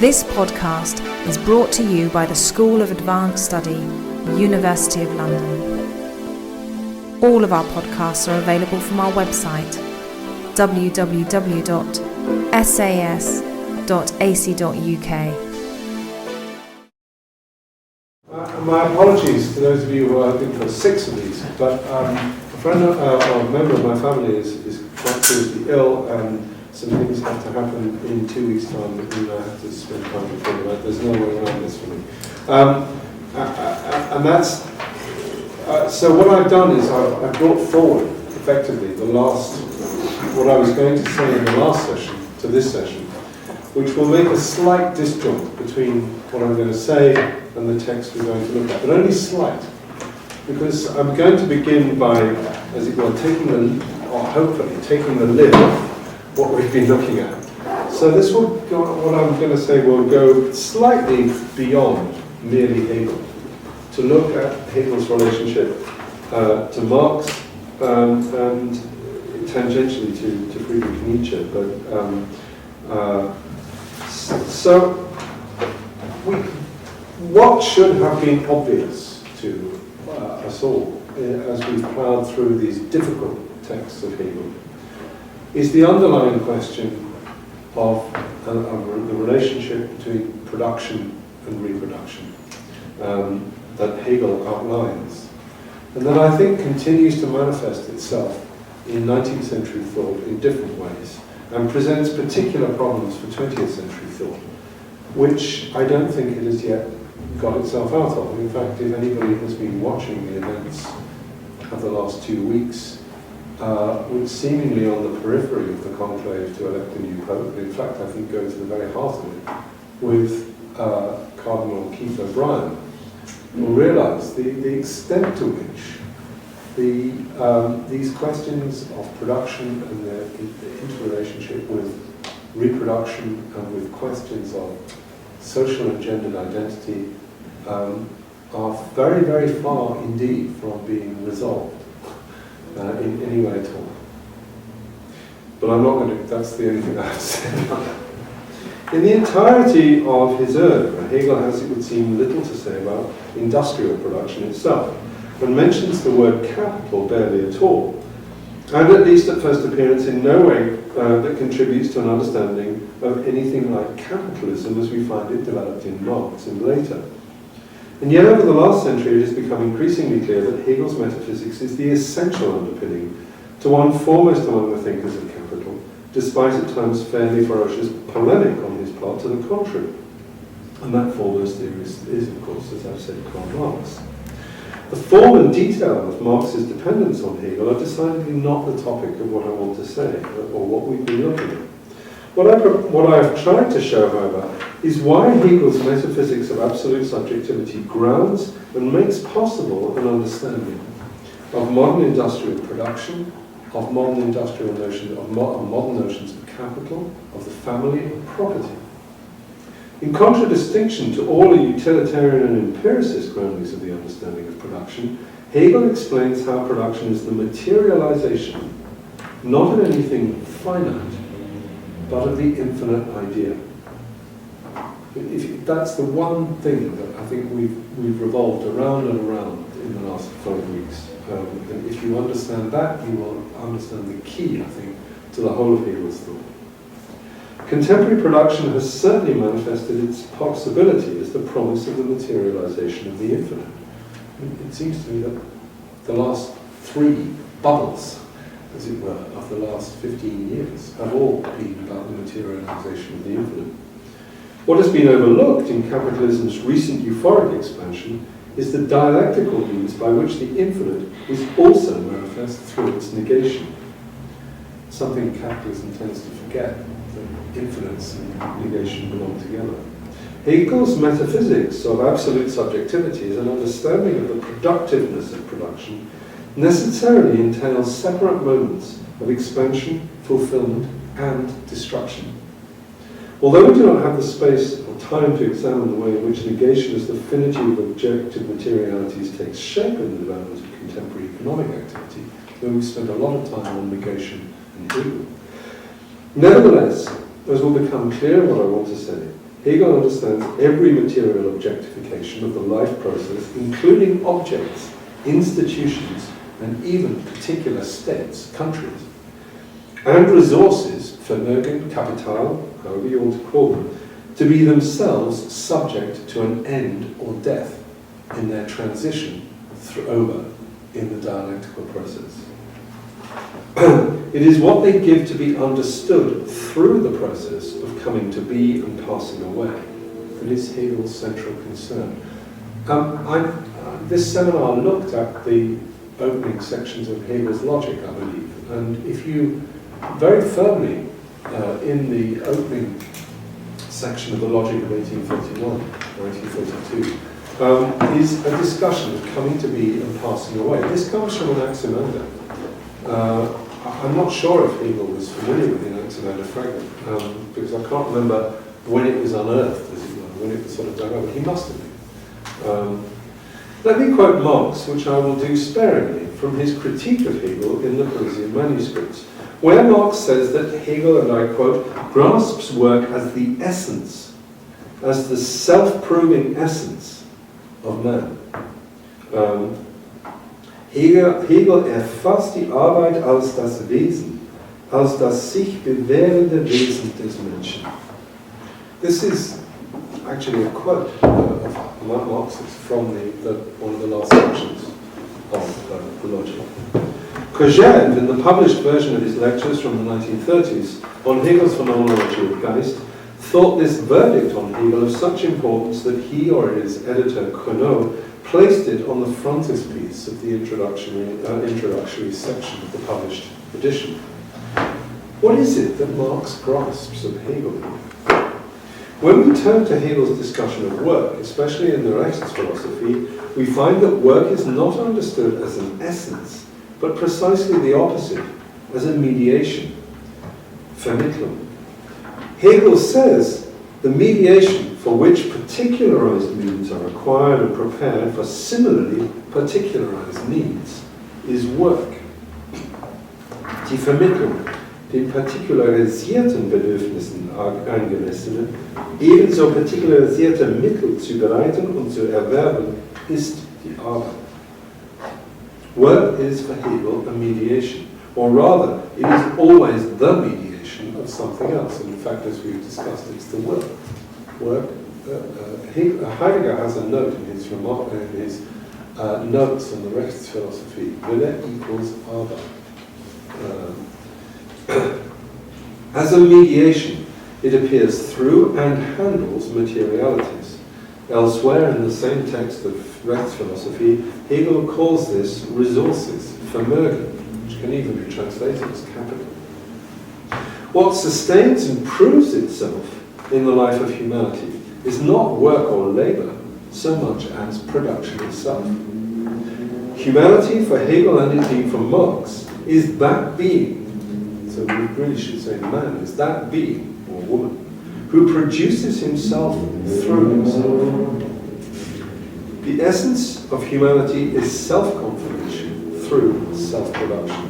This podcast is brought to you by the School of Advanced Study, University of London. All of our podcasts are available from our website, www.sas.ac.uk. My apologies to those of you who are looking for 6 of these, but a friend or a member of my family is quite seriously ill, and some things have to happen in 2 weeks' time that mean I have to spend time with him. There's no way around this for me. And that's so what I've done is I've brought forward effectively what I was going to say in the last session to this session, which will make a slight disjunct between what I'm going to say and the text we're going to look at, but only slight, because I'm going to begin by, as it were, hopefully taking the lid off what we've been looking at. So this will go, what I'm going to say will go slightly beyond merely Hegel, to look at Hegel's relationship to Marx and tangentially to Friedrich Nietzsche. But what should have been obvious to us all as we've ploughed through these difficult texts of Hegel is the underlying question of the relationship between production and reproduction that Hegel outlines, and that I think continues to manifest itself in 19th century thought in different ways, and presents particular problems for 20th century thought, which I don't think it has yet got itself out of. In fact, if anybody has been watching the events of the last 2 weeks, which seemingly on the periphery of the conclave to elect a new pope, in fact I think go to the very heart of it, with Cardinal Keith O'Brien, will realise the extent to which these questions of production and the interrelationship with reproduction and with questions of social and gendered identity are very, very far indeed from being resolved in any way at all. But I'm not going to, that's the only thing I have to say about that. In the entirety of his oeuvre, Hegel has, it would seem, little to say about industrial production itself, and mentions the word capital barely at all, and at least at first appearance in no way that contributes to an understanding of anything like capitalism as we find it developed in Marx and later. And yet over the last century it has become increasingly clear that Hegel's metaphysics is the essential underpinning to one foremost among the thinkers of capital, despite at times fairly ferocious polemic on his part to the contrary. And that foremost theorist is, of course, as I've said, Karl Marx. The form and detail of Marx's dependence on Hegel are decidedly not the topic of what I want to say, or what we've been looking at. What I've tried to show, however, is why Hegel's metaphysics of absolute subjectivity grounds and makes possible an understanding of modern industrial production, of modern industrial notions, of modern notions of capital, of the family, of property. In contradistinction to all the utilitarian and empiricist groundings of the understanding of production, Hegel explains how production is the materialization, not of anything finite, but of the infinite idea. That's the one thing that I think we've revolved around and around in the last 5 weeks. And if you understand that, you will understand the key, I think, to the whole of Hegel's thought. Contemporary production has certainly manifested its possibility as the promise of the materialization of the infinite. It seems to me that the last 3 bubbles, as it were, of the last 15 years have all been about the materialization of the infinite. What has been overlooked in capitalism's recent euphoric expansion is the dialectical means by which the infinite is also manifest through its negation. Something capitalism tends to forget, that infinites and negation belong together. Hegel's metaphysics of absolute subjectivity is an understanding of the productiveness of production necessarily entails separate moments of expansion, fulfillment, and destruction. Although we do not have the space or time to examine the way in which negation as the finitude of objective materialities takes shape in the development of contemporary economic activity, though we've spent a lot of time on negation and Hegel. Nevertheless, as will become clear what I want to say, Hegel understands every material objectification of the life process, including objects, institutions, and even particular states, countries, and resources, Vermögen, Kapital, however you want to call them, to be themselves subject to an end or death in their transition over in the dialectical process. It is what they give to be understood through the process of coming to be and passing away that is Hegel's central concern. This seminar looked at the opening sections of Hegel's Logik, I believe, and if you very firmly in the opening section of the Logik of 1831, 1932, is a discussion of coming to be and passing away. This comes from Anaximander. I'm not sure if Hegel was familiar with the Anaximander fragment, because I can't remember when it was unearthed, as it were, when it was sort of dug up, but he must have been. Let me quote Marx, which I will do sparingly, from his critique of Hegel in the Parisian manuscripts, where Marx says that Hegel, and I quote, grasps work as the essence, as the self-proving essence of man. Hegel erfasst die Arbeit als das Wesen, als das sich bewährende Wesen des Menschen. This is actually a quote of Marx's from one of the last sections of the Logik. Courgette, in the published version of his lectures from the 1930s on Hegel's Phenomenology of Geist, thought this verdict on Hegel of such importance that he or his editor, Convenor, placed it on the frontispiece of the introductory section of the published edition. What is it that Marx grasps of Hegel? When we turn to Hegel's discussion of work, especially in the Rechts philosophy, we find that work is not understood as an essence, but precisely the opposite, as a mediation, Vermittlung. Hegel says the mediation for which particularized means are required and prepared for similarly particularized needs is work. Die Vermittlung den partikularisierten Bedürfnissen angemessene, ebenso partikularierte Mittel zu bereiten und zu erwerben, ist die Arbeit. Work is for Hegel a mediation, or rather, it is always the mediation of something else. And in fact, as we've discussed, it's the work. Heidegger has a note in his notes on the Rechts philosophy, Wille equals Arbeit. As a mediation, it appears through and handles materialities. Elsewhere in the same text of Rechts philosophy, Hegel calls this resources, Vermögen, which can even be translated as capital. What sustains and proves itself in the life of humanity is not work or labor so much as production itself. Humanity for Hegel and indeed for Marx is that being, so we really should say man, is that being, or woman, who produces himself through himself. The essence of humanity is self-confirmation through self-production.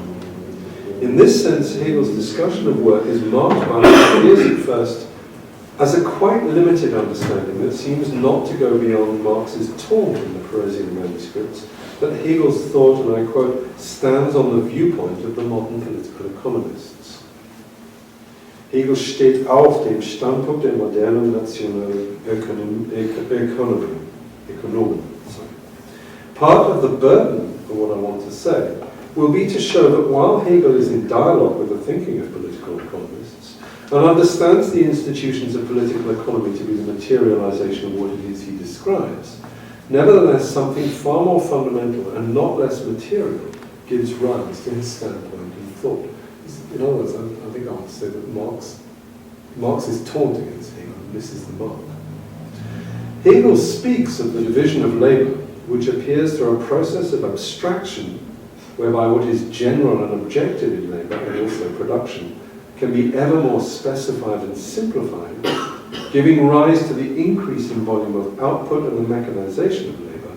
In this sense, Hegel's discussion of work is marked by what appears at first as a quite limited understanding that seems not to go beyond Marx's taunt in the Parisian manuscripts, that Hegel's thought, and I quote, stands on the viewpoint of the modern political economists. Hegel steht auf dem Standpunkt der modernen nationalen Ökonomen. Part of the burden of what I want to say will be to show that while Hegel is in dialogue with the thinking of political economists and understands the institutions of political economy to be the materialization of what it is he describes, nevertheless something far more fundamental and not less material gives rise to his standpoint and thought. In other words, I think I want to say that Marx is taunt against Hegel, and this is the mark. Hegel speaks of the division of labor, which appears through a process of abstraction, whereby what is general and objective in labor, and also production, can be ever more specified and simplified, giving rise to the increase in volume of output and the mechanization of labor,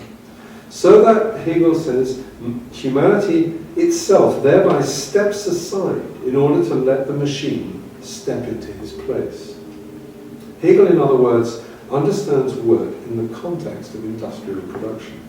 so that, Hegel says, humanity itself thereby steps aside in order to let the machine step into his place. Hegel, in other words, understands work in the context of industrial production.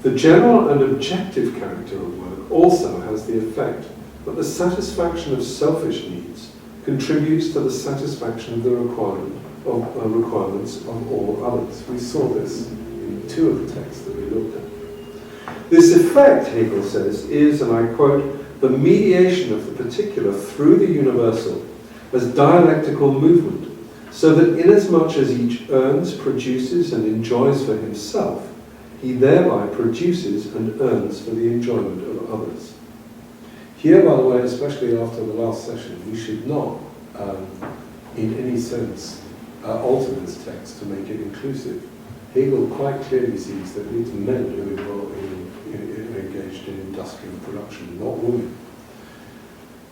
The general and objective character of work also has the effect that the satisfaction of selfish needs contributes to the satisfaction of the requirements of all others. We saw this in two of the texts that we looked at. This effect, Hegel says, is, and I quote, the mediation of the particular through the universal as dialectical movement, so that inasmuch as each earns, produces, and enjoys for himself, he thereby produces and earns for the enjoyment of others. Here, by the way, especially after the last session, we should not, in any sense, alter this text to make it inclusive. Hegel quite clearly sees that it's men who are engaged in industrial production, not women.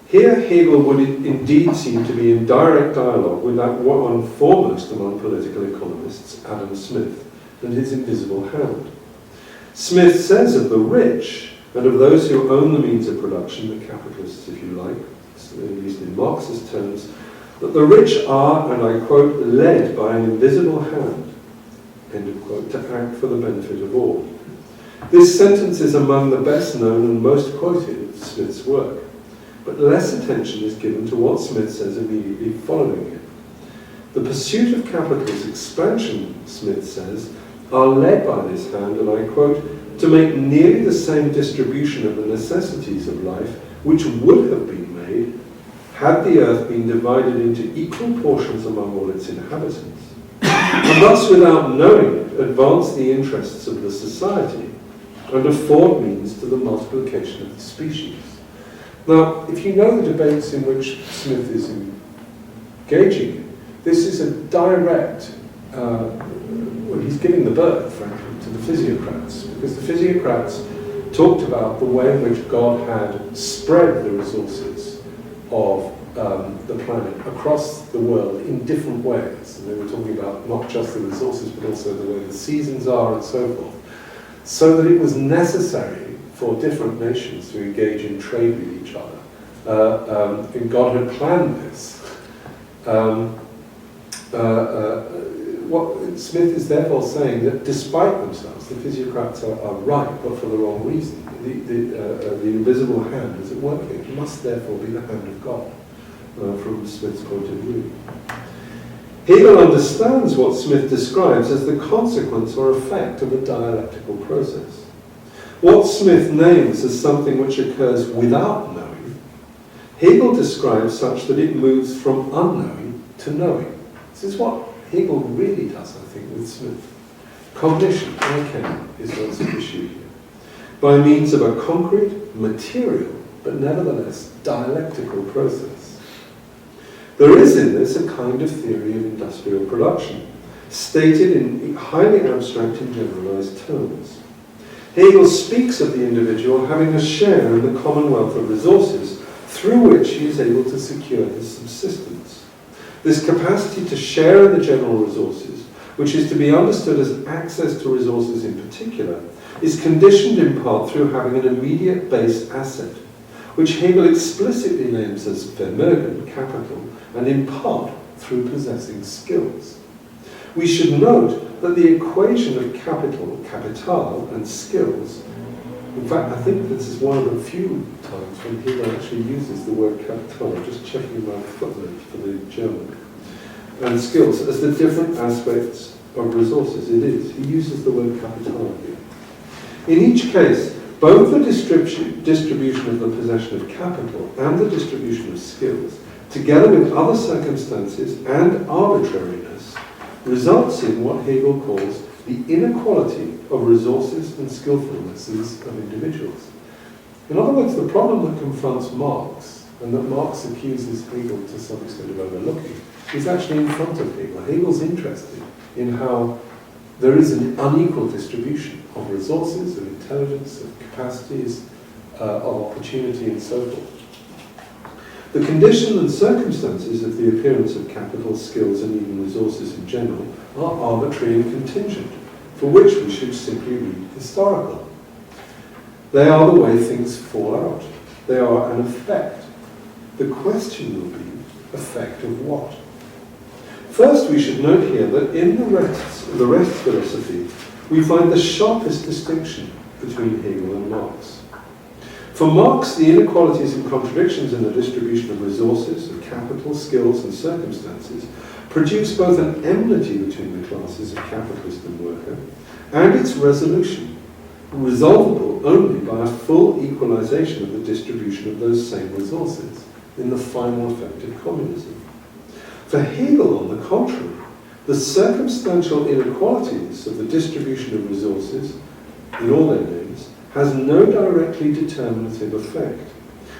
Here, Hegel would indeed seem to be in direct dialogue with that one foremost among political economists, Adam Smith, and his invisible hand. Smith says of the rich, and of those who own the means of production, the capitalists, if you like, at least in Marxist terms, that the rich are, and I quote, led by an invisible hand, end of quote, to act for the benefit of all. This sentence is among the best known and most quoted of Smith's work, but less attention is given to what Smith says immediately following it. The pursuit of capital's expansion, Smith says, are led by this hand, and I quote, to make nearly the same distribution of the necessities of life which would have been made had the earth been divided into equal portions among all its inhabitants, and thus without knowing it advance the interests of the society and afford means to the multiplication of the species. Now, if you know the debates in which Smith is engaging in, this is a direct, well, he's giving the bird, frankly, to the physiocrats, because the physiocrats talked about the way in which God had spread the resources of the planet across the world in different ways. And they were talking about not just the resources, but also the way the seasons are and so forth, so that it was necessary for different nations to engage in trade with each other. And God had planned this. What Smith is therefore saying that despite themselves, the physiocrats are right, but for the wrong reason. The invisible hand is at work here. It must therefore be the hand of God, from Smith's point of view. Hegel understands what Smith describes as the consequence or effect of a dialectical process. What Smith names as something which occurs without knowing, Hegel describes such that it moves from unknowing to knowing. This is what Hegel really does, I think, with Smith. Cognition, erkennen, is what's at issue here, by means of a concrete, material, but nevertheless dialectical process. There is in this a kind of theory of industrial production, stated in highly abstract and generalized terms. Hegel speaks of the individual having a share in the commonwealth of resources through which he is able to secure his subsistence. This capacity to share in the general resources, which is to be understood as access to resources in particular, is conditioned in part through having an immediate base asset, which Hegel explicitly names as Vermögen, capital, and in part through possessing skills. We should note that the equation of capital, and skills, in fact, I think this is one of the few times when Hegel actually uses the word capital. I'm just checking my footnote for the German. And skills as the different aspects of resources. It is. He uses the word capital here. In each case, both the distribution of the possession of capital and the distribution of skills, together with other circumstances and arbitrariness, results in what Hegel calls the inequality of resources and skillfulnesses of individuals. In other words, the problem that confronts Marx, and that Marx accuses Hegel to some extent of overlooking, is actually in front of Hegel. Hegel's interested in how there is an unequal distribution of resources, of intelligence, of capacities, of opportunity, and so forth. The condition and circumstances of the appearance of capital, skills, and even resources in general are arbitrary and contingent, for which we should simply read historical. They are the way things fall out. They are an effect. The question will be, effect of what? First, we should note here that in the Rechts philosophy, we find the sharpest distinction between Hegel and Marx. For Marx, the inequalities and contradictions in the distribution of resources, of capital, skills, and circumstances produce both an enmity between the classes of capitalist and worker, and its resolution, resolvable only by a full equalization of the distribution of those same resources in the final effect of communism. For Hegel, on the contrary, the circumstantial inequalities of the distribution of resources, in all their names, has no directly determinative effect,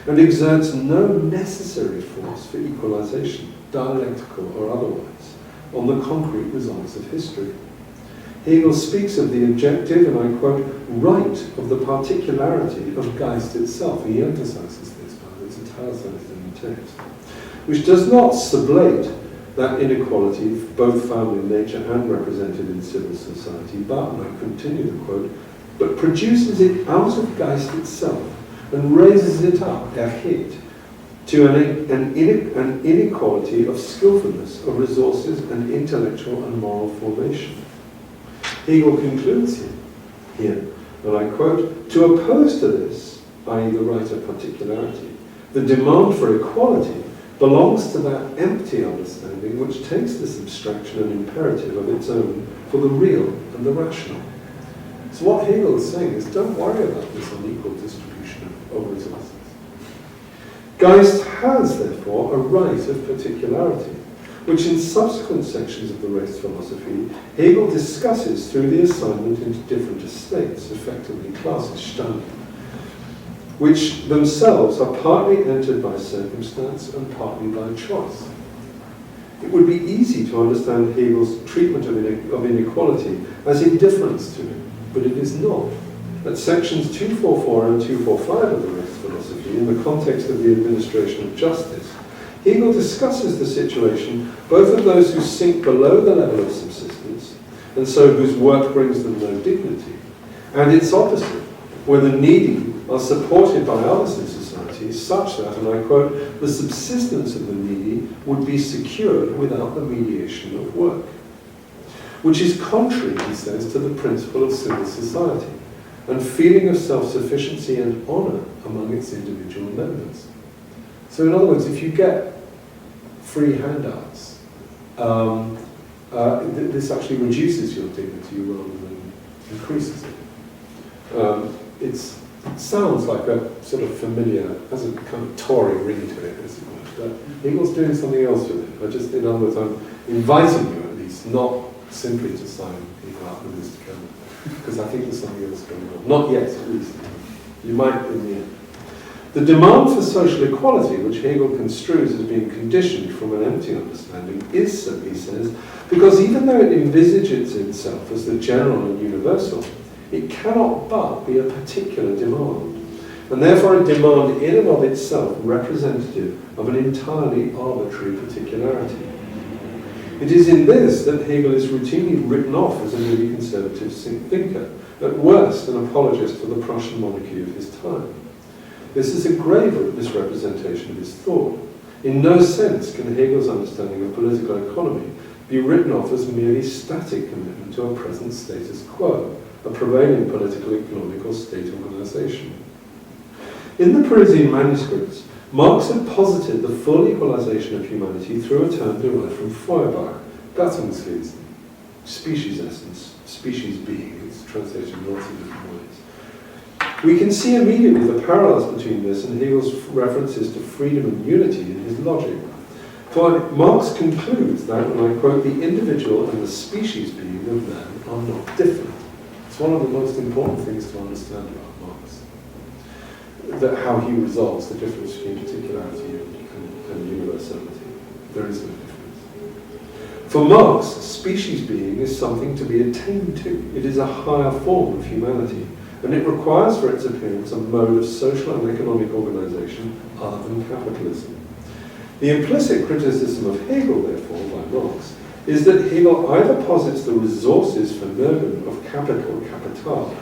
and exerts no necessary force for equalization, dialectical or otherwise, on the concrete results of history. Hegel speaks of the objective, and I quote, right of the particularity of Geist itself. He emphasizes this, but it's italicized in the text, which does not sublate that inequality, both found in nature and represented in civil society, but, and I continue the quote, but produces it out of Geist itself and raises it up, erhebt, to an inequality of skillfulness, of resources, and intellectual and moral formation. Hegel concludes here, and I quote, to oppose to this, i.e. the right of particularity, the demand for equality belongs to that empty understanding which takes this abstraction and imperative of its own for the real and the rational. So what Hegel is saying is, don't worry about this unequal distribution of resources. Geist has, therefore, a right of particularity, which in subsequent sections of the Rechts philosophy, Hegel discusses through the assignment into different estates, effectively classes, Stände, which themselves are partly entered by circumstance and partly by choice. It would be easy to understand Hegel's treatment of inequality as indifference to it, but it is not. At sections 244 and 245 of the Rechts philosophy, in the context of the administration of justice, Hegel discusses the situation both of those who sink below the level of subsistence, and so whose work brings them no dignity, and its opposite, where the needy are supported by others in society such that, and I quote, the subsistence of the needy would be secured without the mediation of work. Which is contrary, he says, to the principle of civil society and feeling of self-sufficiency and honour among its individual members. So in other words, if you get free handouts, this actually reduces your dignity rather than increases it. It sounds like a sort of familiar, has a kind of Tory ring to it, as it were, but Hegel's doing something else with it. In other words, I'm inviting you at least, not simply to sign Hegel up with this together, because I think there's something else going on. Not yet, at least. You might in the end. The demand for social equality, which Hegel construes as being conditioned from an empty understanding, is so, he says, because even though it envisages itself as the general and universal, it cannot but be a particular demand, and therefore a demand in and of itself representative of an entirely arbitrary particularity. It is in this that Hegel is routinely written off as a newly conservative thinker, at worst an apologist for the Prussian monarchy of his time. This is a grave misrepresentation of his thought. In no sense can Hegel's understanding of political economy be written off as merely static commitment to a present status quo, a prevailing political, economic, or state organisation. In the Parisian manuscripts, Marx had posited the full equalisation of humanity through a term derived from Feuerbach, Gattungswesen, species essence, species being. It's translated in lots of different ways. We can see immediately the parallels between this and Hegel's references to freedom and unity in his Logik. For Marx concludes that, and I quote, the individual and the species being of man are not different. It's one of the most important things to understand about Marx. That how he resolves the difference between particularity and universality. There is no difference. For Marx, species being is something to be attained to. It is a higher form of humanity, and it requires for its appearance a mode of social and economic organisation other than capitalism. The implicit criticism of Hegel, therefore, by Marx, is that Hegel either posits the resources Vermögen of capital, capital,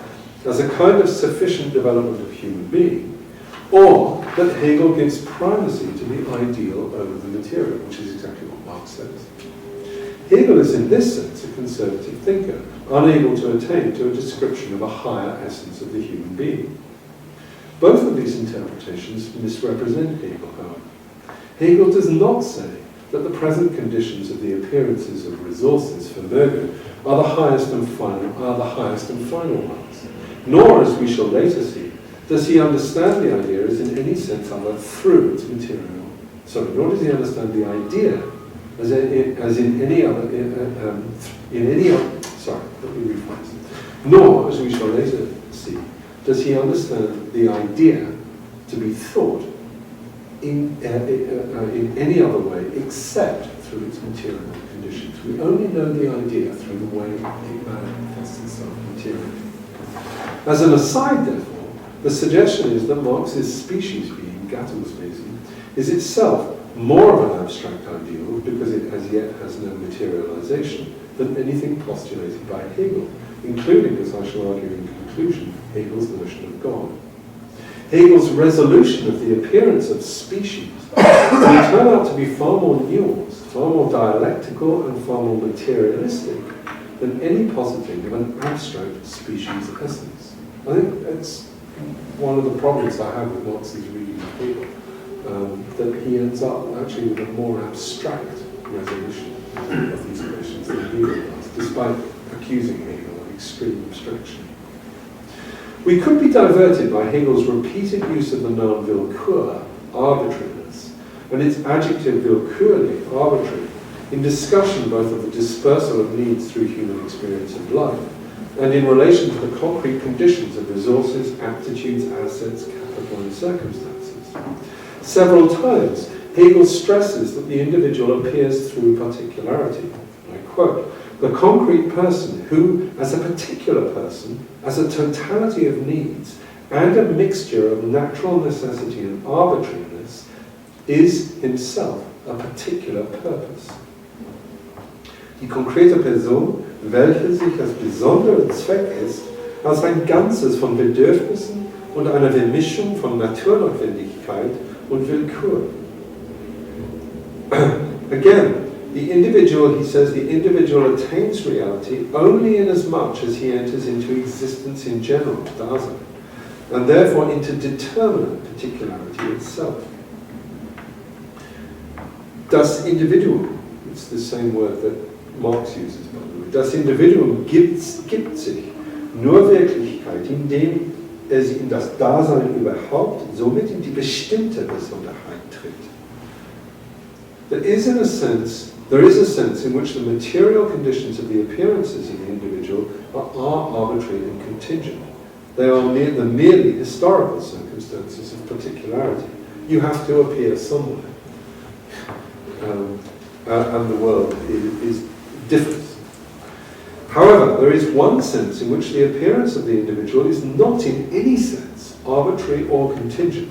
as a kind of sufficient development of human being, or that Hegel gives primacy to the ideal over the material, which is exactly what Marx says. Hegel is in this sense a conservative thinker, unable to attain to a description of a higher essence of the human being. Both of these interpretations misrepresent Hegel, however. Hegel does not say that the present conditions of the appearances of resources, Vermögen, are the highest and final ones. Nor, as we shall later see, does he understand the idea as in any sense other through its material. Nor does he understand the idea as in any other. Let me rephrase. Nor, as we shall later see, does he understand the idea to be thought in any other way except through its material conditions. We only know the idea through the way it manifests itself materially. As an aside, therefore, the suggestion is that Marx's species being, Gattungswesen, is itself more of an abstract ideal because it as yet has no materialization than anything postulated by Hegel, including, as I shall argue in conclusion, Hegel's notion of God. Hegel's resolution of the appearance of species will turn out to be far more nuanced, far more dialectical, and far more materialistic than any positing of an abstract species essence. I think that's one of the problems I have with Marx's reading of Hegel, that he ends up actually with a more abstract resolution of these questions than Hegel does, despite accusing Hegel of extreme abstraction. We could be diverted by Hegel's repeated use of the noun willkür, arbitrariness, and its adjective willkürlich, arbitrary, in discussion both of the dispersal of needs through human experience of life, and in relation to the concrete conditions of resources, aptitudes, assets, capital, and circumstances. Several times, Hegel stresses that the individual appears through particularity. I quote, "The concrete person who, as a particular person, as a totality of needs, and a mixture of natural necessity and arbitrariness, is himself a particular purpose. Die konkrete Person, welche sich als besonderer Zweck ist, als ein Ganzes von Bedürfnissen und einer Vermischung von Naturnotwendigkeit und Willkür." Again, the individual, he says, the individual attains reality only in as much as he enters into existence in general, Dasein, and therefore into determinate particularity itself. Das Individuum, it's the same word that Marx uses, by the way, das Individuum gibt sich nur Wirklichkeit, indem es in das Dasein überhaupt, somit in die bestimmte Besonderheit tritt. There is a sense in which the material conditions of the appearances of the individual are arbitrary and contingent. They are the merely historical circumstances of particularity. You have to appear somewhere. And the world is different. However, there is one sense in which the appearance of the individual is not in any sense arbitrary or contingent,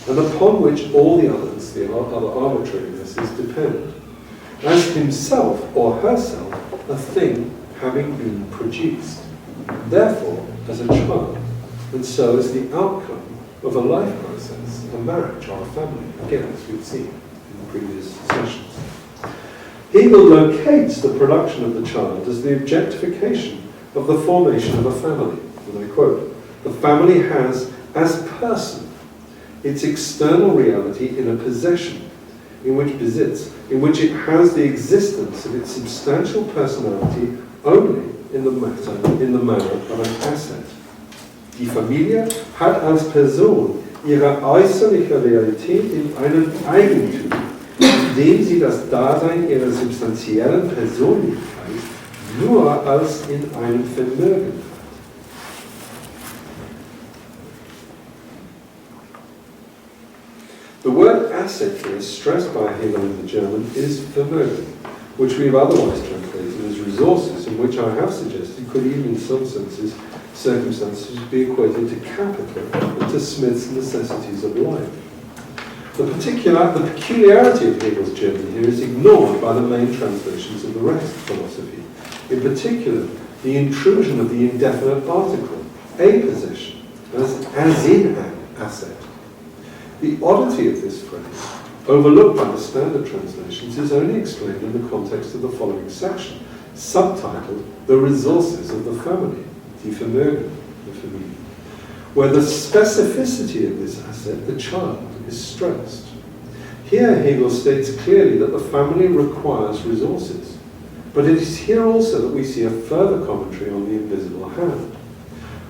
and upon which all the others, the other arbitrarinesses, depend. As himself or herself, a thing having been produced, therefore as a child, and so as the outcome of a life process, a marriage or a family, again as we've seen in the previous sessions. Hegel locates the production of the child as the objectification of the formation of a family, and I quote, "The family has, as person, its external reality in a possession, in which it has the existence of its substantial personality only in the manner of an asset. Die Familie hat als Person ihre äußerliche Realität in einem Eigentum, indem sie das Dasein ihrer substanziellen Persönlichkeit nur als in einem Vermögen hat." The word asset here, stressed by Hegel in the German, is Vermögen, which we have otherwise translated as resources, and which I have suggested could even in some circumstances be equated to capital and to Smith's necessities of life. The peculiarity of Hegel's German here is ignored by the main translations of the Rechts philosophy. In particular, the intrusion of the indefinite article, a possession, as in an asset. The oddity of this phrase overlooked by the standard translations, is only explained in the context of the following section, subtitled The Resources of the Family, Die Vermögen, the Familie, where the specificity of this asset, the child, is stressed. Here Hegel states clearly that the family requires resources, but it is here also that we see a further commentary on the invisible hand.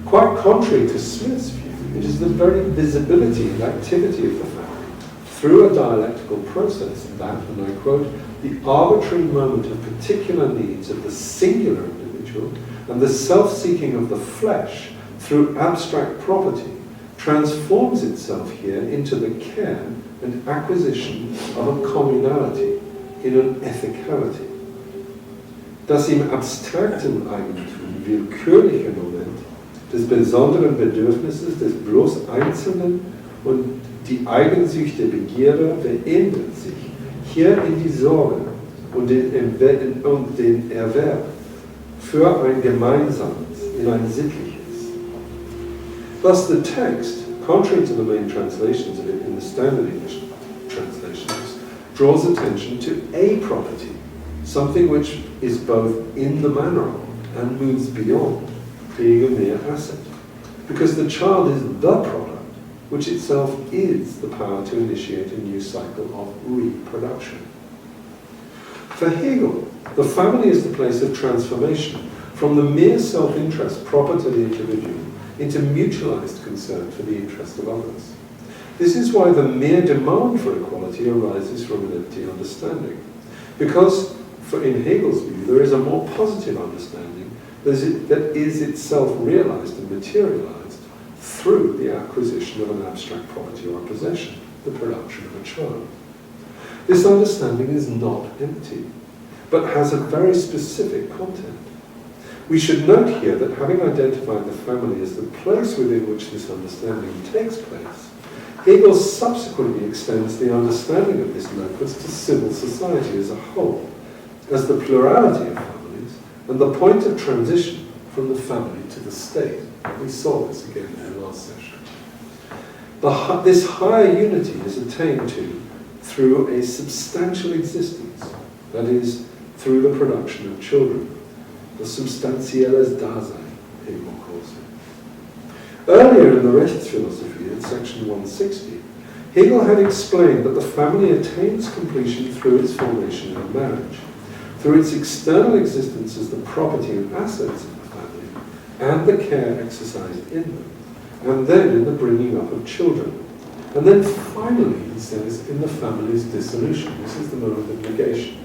Quite contrary to Smith's view, it is the very visibility and activity of the family through a dialectical process that, and I quote, the arbitrary moment of particular needs of the singular individual and the self-seeking of the flesh through abstract property transforms itself here into the care and acquisition of a communality in an ethicality. Das im abstrakten Eigentum willkürliche Moment des besonderen Bedürfnisses des bloß Einzelnen und die Eigensucht der Begierde verändert sich hier in die Sorge und den Erwerb für ein Gemeinsames, in ein Sittliches. Thus the text, contrary to the main translations of it in the standard English translations, draws attention to a property, something which is both in the manner of and moves beyond being a mere asset, because the child is the product, which itself is the power to initiate a new cycle of reproduction. For Hegel, the family is the place of transformation from the mere self-interest proper to the individual into mutualized concern for the interest of others. This is why the mere demand for equality arises from an empty understanding, because in Hegel's view there is a more positive understanding that is itself realized and materialized through the acquisition of an abstract property or a possession, the production of a child. This understanding is not empty, but has a very specific content. We should note here that having identified the family as the place within which this understanding takes place, Hegel subsequently extends the understanding of this locus to civil society as a whole, as the plurality of families and the point of transition from the family to the state. We saw this again in the last session. This higher unity is attained to through a substantial existence, that is, through the production of children. The substantielles Dasein, Hegel calls it. Earlier in the Rechts philosophy, in section 160, Hegel had explained that the family attains completion through its formation in marriage, through its external existence as the property and assets of the family, and the care exercised in them, and then in the bringing up of children. And then finally, he says, in the family's dissolution. This is the moment of negation.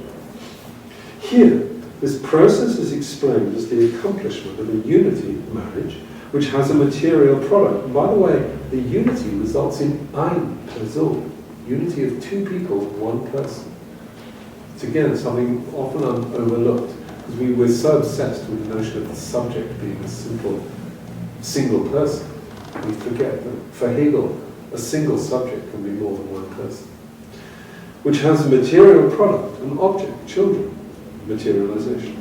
Here, this process is explained as the accomplishment of a unity, marriage, which has a material product. And by the way, the unity results in ein Person, unity of two people, one person. It's again something often overlooked, because we're so obsessed with the notion of the subject being a simple, single person. We forget that for Hegel, a single subject can be more than one person, which has a material product, an object, children. Materialization.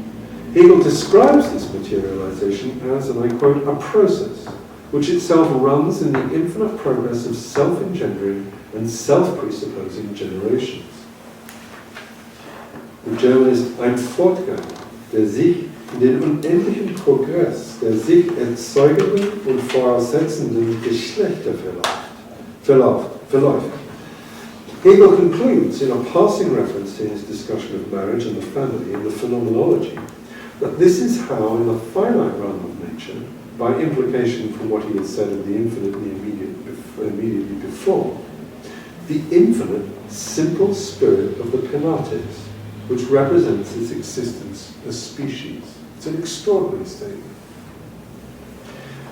Hegel describes this materialization as, and I quote, a process which itself runs in the infinite progress of self-engendering and self-presupposing generations. The German ist ein Fortgang, der sich in den unendlichen Progress der sich erzeugenden und voraussetzenden Geschlechter verläuft. Hegel concludes, in a passing reference to his discussion of marriage and the family in the Phänomenologie, that this is how, in the finite realm of nature, by implication from what he had said of the infinitely immediately before, the infinite, simple spirit of the Penates, which represents its existence as species. It's an extraordinary statement.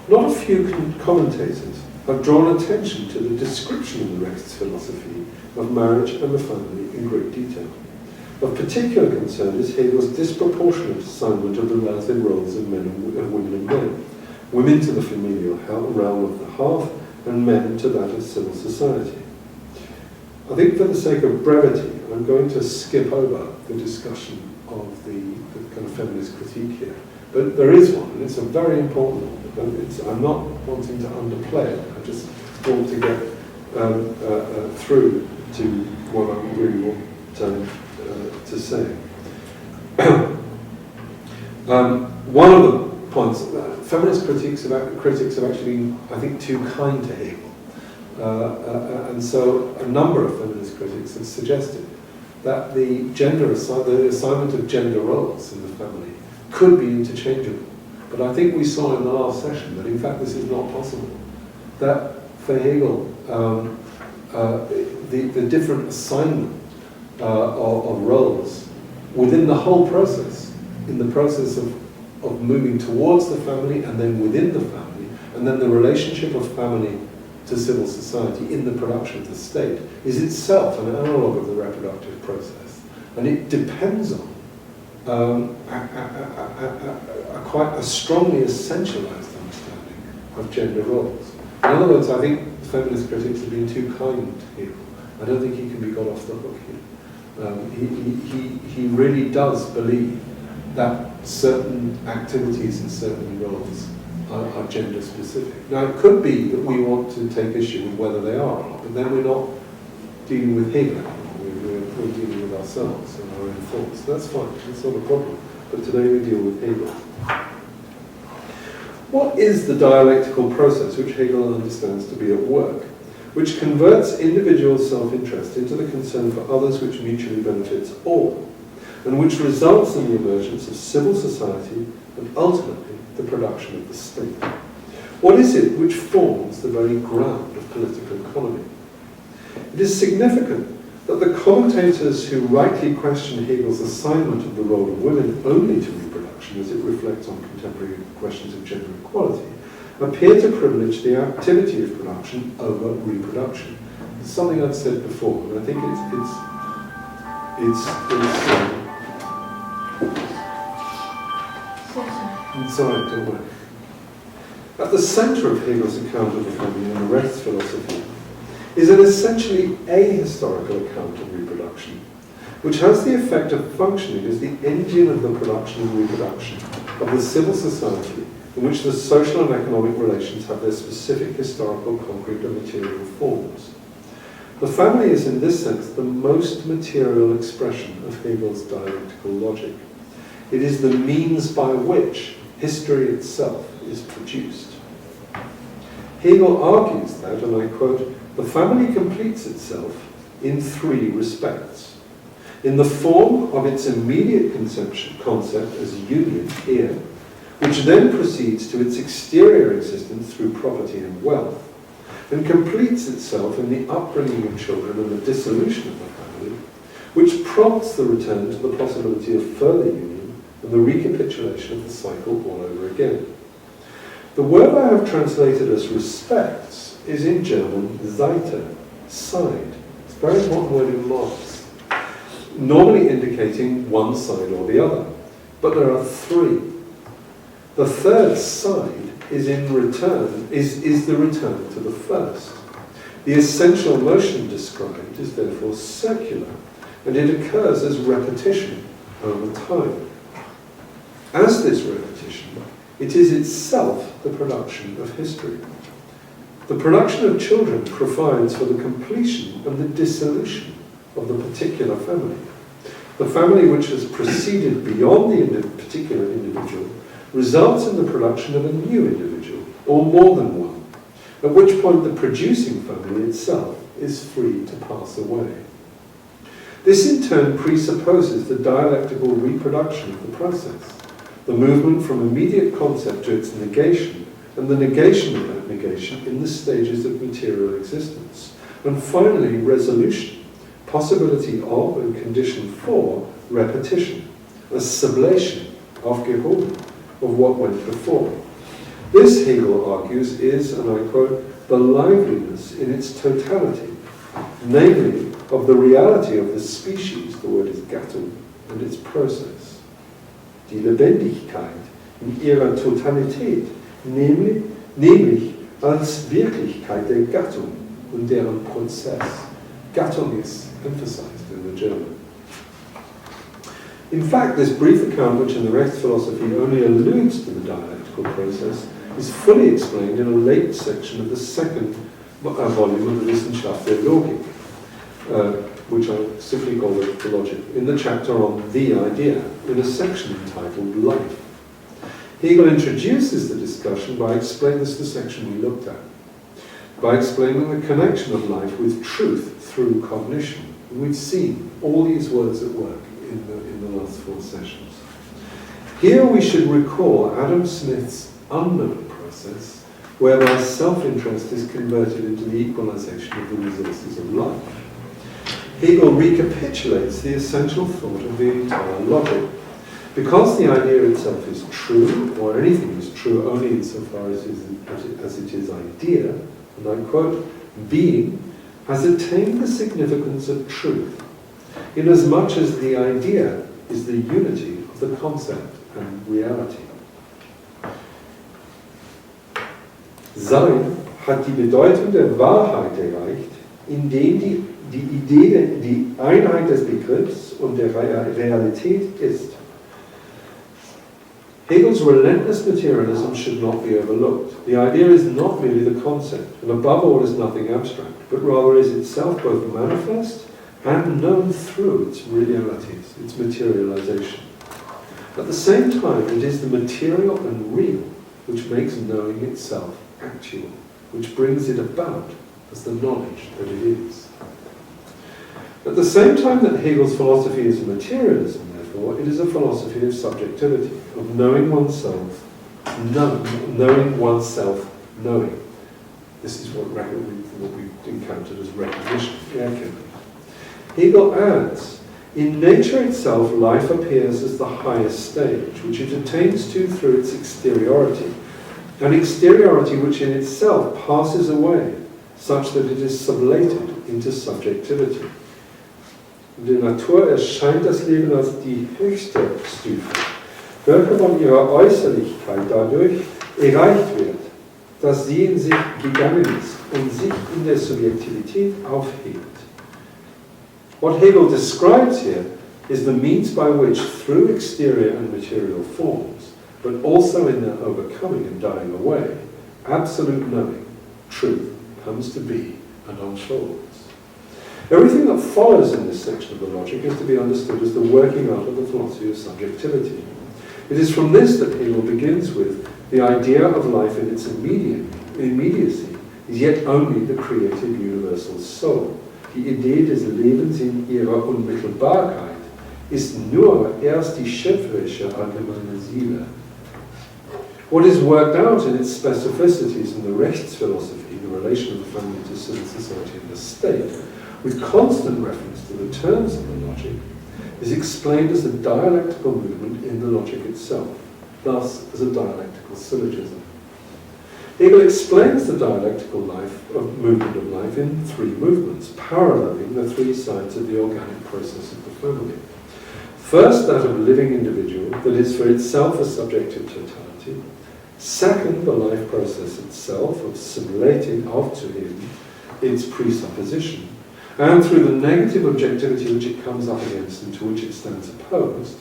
Not a few commentators have drawn attention to the description in the Rechts philosophy of marriage and the family in great detail. Of particular concern is Hegel's disproportionate assignment of the relative roles of women and men. Women to the familial realm of the hearth, and men to that of civil society. I think for the sake of brevity, I'm going to skip over the discussion of the kind of feminist critique here. But there is one, and it's a very important one. I'm not wanting to underplay it. I just want to get through to what I really want to say. One of the points, feminist critics have actually been, I think, too kind to Hegel. And so a number of feminist critics have suggested that the assignment of gender roles in the family could be interchangeable. But I think we saw in the last session that in fact this is not possible. That for Hegel, the different assignment of roles within the whole process, in the process of moving towards the family and then within the family, and then the relationship of family to civil society in the production of the state, is itself an analogue of the reproductive process. And it depends on quite a strongly essentialized understanding of gender roles. In other words, I think feminist critics have been too kind here. I don't think he can be got off the hook here. He really does believe that certain activities and certain roles are gender specific. Now it could be that we want to take issue with whether they are or not, but then we're not dealing with Hegel anymore, we're dealing with ourselves and our own thoughts. That's fine, that's not a problem. But today we deal with Hegel. What is the dialectical process which Hegel understands to be at work, which converts individual self-interest into the concern for others which mutually benefits all, and which results in the emergence of civil society and ultimately the production of the state? What is it which forms the very ground of political economy? It is significant that the commentators who rightly question Hegel's assignment of the role of women only to reproduction as it reflects on contemporary questions of gender equality appear to privilege the activity of production over reproduction. It's something I've said before, and I think it's alright, don't worry. At the centre of Hegel's account of the family in the Rechts philosophy is an essentially ahistorical account of reproduction, which has the effect of functioning as the engine of the production and reproduction of the civil society in which the social and economic relations have their specific historical, concrete and material forms. The family is in this sense the most material expression of Hegel's dialectical logic. It is the means by which history itself is produced. Hegel argues that, and I quote, "The family completes itself in three respects. In the form of its immediate concept as union here, which then proceeds to its exterior existence through property and wealth, and completes itself in the upbringing of children and the dissolution of the family, which prompts the return to the possibility of further union and the recapitulation of the cycle all over again." The word I have translated as respects is in German Seite, side. It's a very important word in Marx, normally indicating one side or the other, but there are three. The third side is the return to the first. The essential motion described is therefore circular, and it occurs as repetition over time. As this repetition, it is itself the production of history. The production of children provides for the completion and the dissolution of the particular family. The family which has proceeded beyond the particular individual results in the production of a new individual, or more than one, at which point the producing family itself is free to pass away. This in turn presupposes the dialectical reproduction of the process, the movement from immediate concept to its negation, and the negation of that negation in the stages of material existence, and finally resolution, possibility of and condition for repetition, a sublation, aufgehoben, of what went before. This, Hegel argues, is, and I quote, "the liveliness in its totality, namely of the reality of the species," the word is Gattung, "and its process. Die Lebendigkeit in ihrer Totalität, nämlich als Wirklichkeit der Gattung und deren Prozess." Gattung is emphasized in the German. In fact, this brief account, which in the Rechts philosophy only alludes to the dialectical process, is fully explained in a late section of the second volume of the Wissenschaft der Logik. which I simply call the logic, in the chapter on the idea, in a section entitled Life. Hegel introduces the discussion by explaining this, the section we looked at, by explaining the connection of life with truth through cognition. We've seen all these words at work in the last 4 sessions. Here we should recall Adam Smith's unknown process, whereby self-interest is converted into the equalization of the resources of life. Hegel recapitulates the essential thought of the entire logic. Because the idea itself is true, or anything is true only insofar as it is idea, and I quote, being has attained the significance of truth, inasmuch as the idea is the unity of the concept and reality. Sein hat die Bedeutung der Wahrheit erreicht, indem die Idee die Einheit des Begriffs und der Realität ist. Hegel's relentless materialism should not be overlooked. The idea is not merely the concept, and above all is nothing abstract, but rather is itself both manifest and known through its realities, its materialization. At the same time, it is the material and real which makes knowing itself actual, which brings it about as the knowledge that it is. At the same time that Hegel's philosophy is a materialism, therefore, it is a philosophy of subjectivity, of knowing oneself, knowing oneself, knowing. This is what we encountered as recognition. Hegel adds, in nature itself, life appears as the highest stage, which it attains to through its exteriority, an exteriority which in itself passes away, such that it is sublated into subjectivity. In der Natur erscheint das Leben als die höchste Stufe, welche von ihrer Äußerlichkeit dadurch erreicht wird, dass sie in sich gegangen ist und sich in der Subjektivität aufhebt. What Hegel describes here is the means by which, through exterior and material forms, but also in their overcoming and dying away, absolute knowing, truth, comes to be and unfolds. Everything that follows in this section of the logic is to be understood as the working out of the philosophy of subjectivity. It is from this that Hegel begins with the idea of life in its immediacy is yet only the creative universal soul. Die Idee des Lebens in ihrer Unmittelbarkeit ist nur erst die schöpferische allgemeine Seele. What is worked out in its specificities in the Rechts philosophy, the relation of the family to civil society and the state, with constant reference to the terms of the logic, is explained as a dialectical movement in the logic itself, thus as a dialectical syllogism. Hegel explains the dialectical movement of life in 3 movements, paralleling the 3 sides of the organic process of the family. First, that of living individual, that is for itself a subjective totality. Second, the life process itself of assimilating of to him its presupposition, and through the negative objectivity which it comes up against and to which it stands opposed,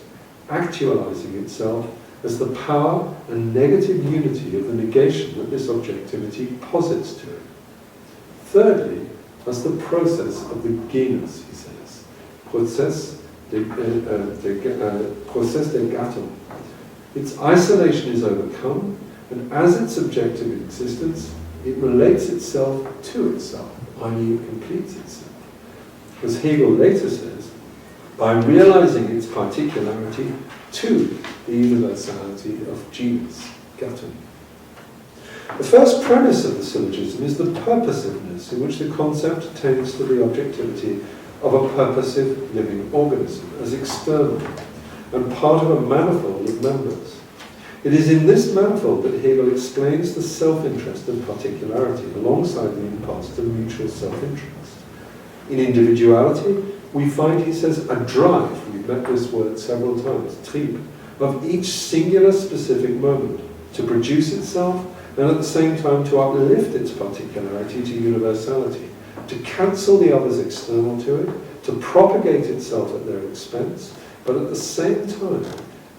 actualizing itself as the power and negative unity of the negation that this objectivity posits to it. Thirdly, as the process of the genus, he says, process der Gattung. Its isolation is overcome, and as its objective existence, it relates itself to itself, i.e. it completes itself. As Hegel later says, by realizing its particularity to the universality of genus, Gattung. The first premise of the syllogism is the purposiveness in which the concept attains to the objectivity of a purposive living organism as external and part of a manifold of members. It is in this manifold that Hegel explains the self-interest and particularity alongside the impulse to mutual self-interest. In individuality, we find, he says, a drive, we've met this word several times, Trieb, of each singular specific moment to produce itself and at the same time to uplift its particularity to universality, to cancel the others external to it, to propagate itself at their expense, but at the same time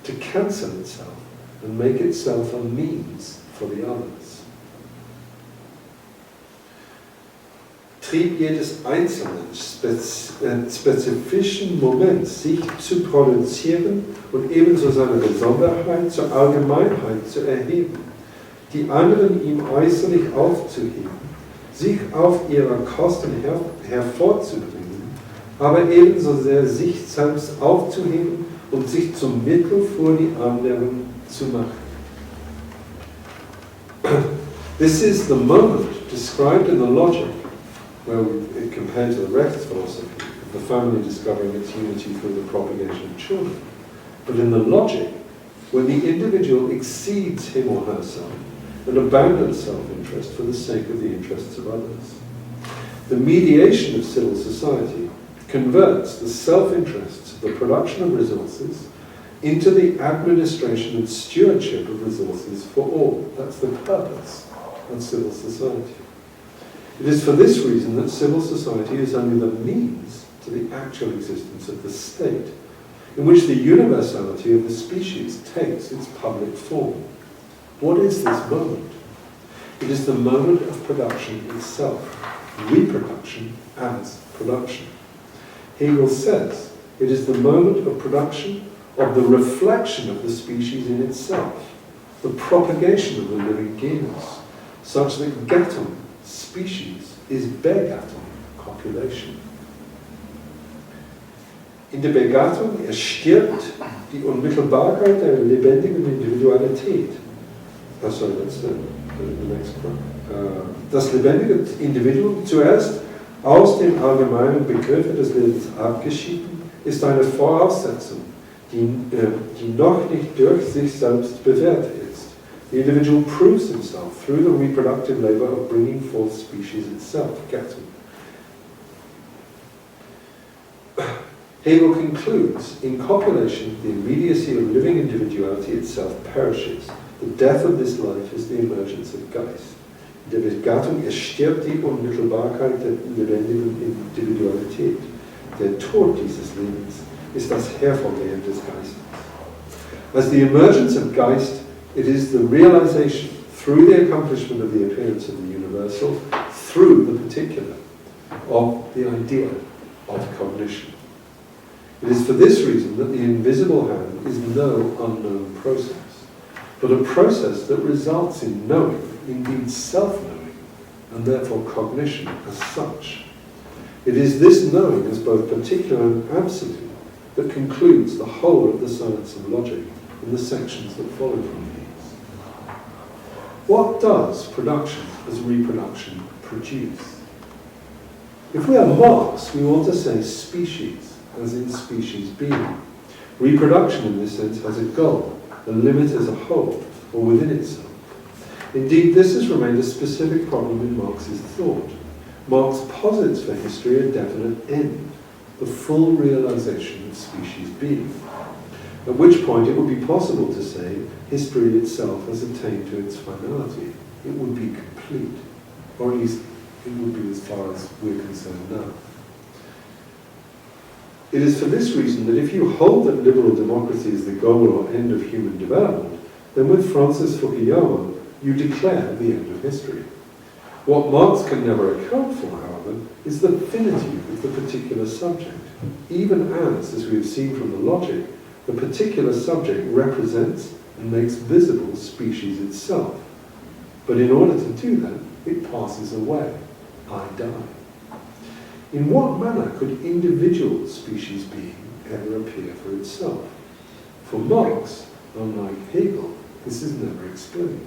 to cancel itself and make itself a means for the others. Trieb jedes einzelnen spezifischen Moments, sich zu produzieren und ebenso seine Besonderheit zur Allgemeinheit zu erheben, die anderen ihm äußerlich aufzuheben, sich auf ihrer Kosten hervorzubringen, aber ebenso sehr sich selbst aufzuheben und sich zum Mittel für die anderen zu machen. This is the moment described in the Logik, where it compared to the Rechts philosophy, of the family discovering its unity through the propagation of children. But in the Logik, when the individual exceeds him or herself and abandons self-interest for the sake of the interests of others, the mediation of civil society converts the self-interests of the production of resources into the administration and stewardship of resources for all. That's the purpose of civil society. It is for this reason that civil society is only the means to the actual existence of the state, in which the universality of the species takes its public form. What is this moment? It is the moment of production itself, reproduction as production. Hegel says it is the moment of production of the reflection of the species in itself, the propagation of the living genus, such that Gattung, species, is Begattung, copulation. In der Begattung erstirbt die Unmittelbarkeit der lebendigen Individualität. Sorry, that's the next one. Das lebendige Individuum, zuerst aus dem allgemeinen Begriff des Lebens abgeschieden, ist eine Voraussetzung, die noch nicht durch sich selbst bewährt ist. The individual proves himself through the reproductive labor of bringing forth species itself, Gattung. Hegel concludes, in copulation, the immediacy of living individuality itself perishes. The death of this life is the emergence of Geist. In der Begattung erstirbt die Unmittelbarkeit der lebendigen Individualität. Der Tod dieses Lebens ist das Hervorgehen des Geistes. As the emergence of Geist, it is the realization, through the accomplishment of the appearance of the universal, through the particular, of the idea of cognition. It is for this reason that the invisible hand is no unknown process, but a process that results in knowing, indeed self-knowing, and therefore cognition as such. It is this knowing as both particular and absolute that concludes the whole of the science of logic in the sections that follow from these. What does production as reproduction produce? If we are Marx, we want to say species, as in species being. Reproduction in this sense has a goal, a limit as a whole, or within itself. Indeed, this has remained a specific problem in Marx's thought. Marx posits for history a definite end, the full realization of species being, at which point it would be possible to say history itself has attained to its finality. It would be complete, or at least it would be as far as we're concerned now. It is for this reason that if you hold that liberal democracy is the goal or end of human development, then with Francis Fukuyama, you declare the end of history. What Marx can never account for, however, is the finitude of the particular subject, even as we have seen from the logic, the particular subject represents and makes visible species itself. But in order to do that, it passes away. I die. In what manner could individual species being ever appear for itself? For Marx, unlike Hegel, this is never explained.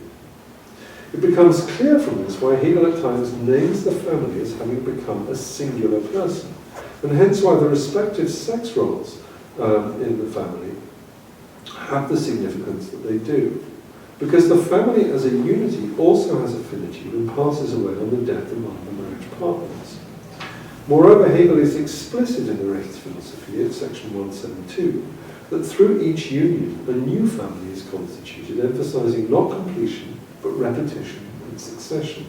It becomes clear from this why Hegel at times names the family as having become a singular person, and hence why the respective sex roles in the family have the significance that they do. Because the family as a unity also has a finitude and passes away on the death among the marriage partners. Moreover, Hegel is explicit in the Rechts philosophy at section 172 that through each union a new family is constituted, emphasizing not completion but repetition and succession.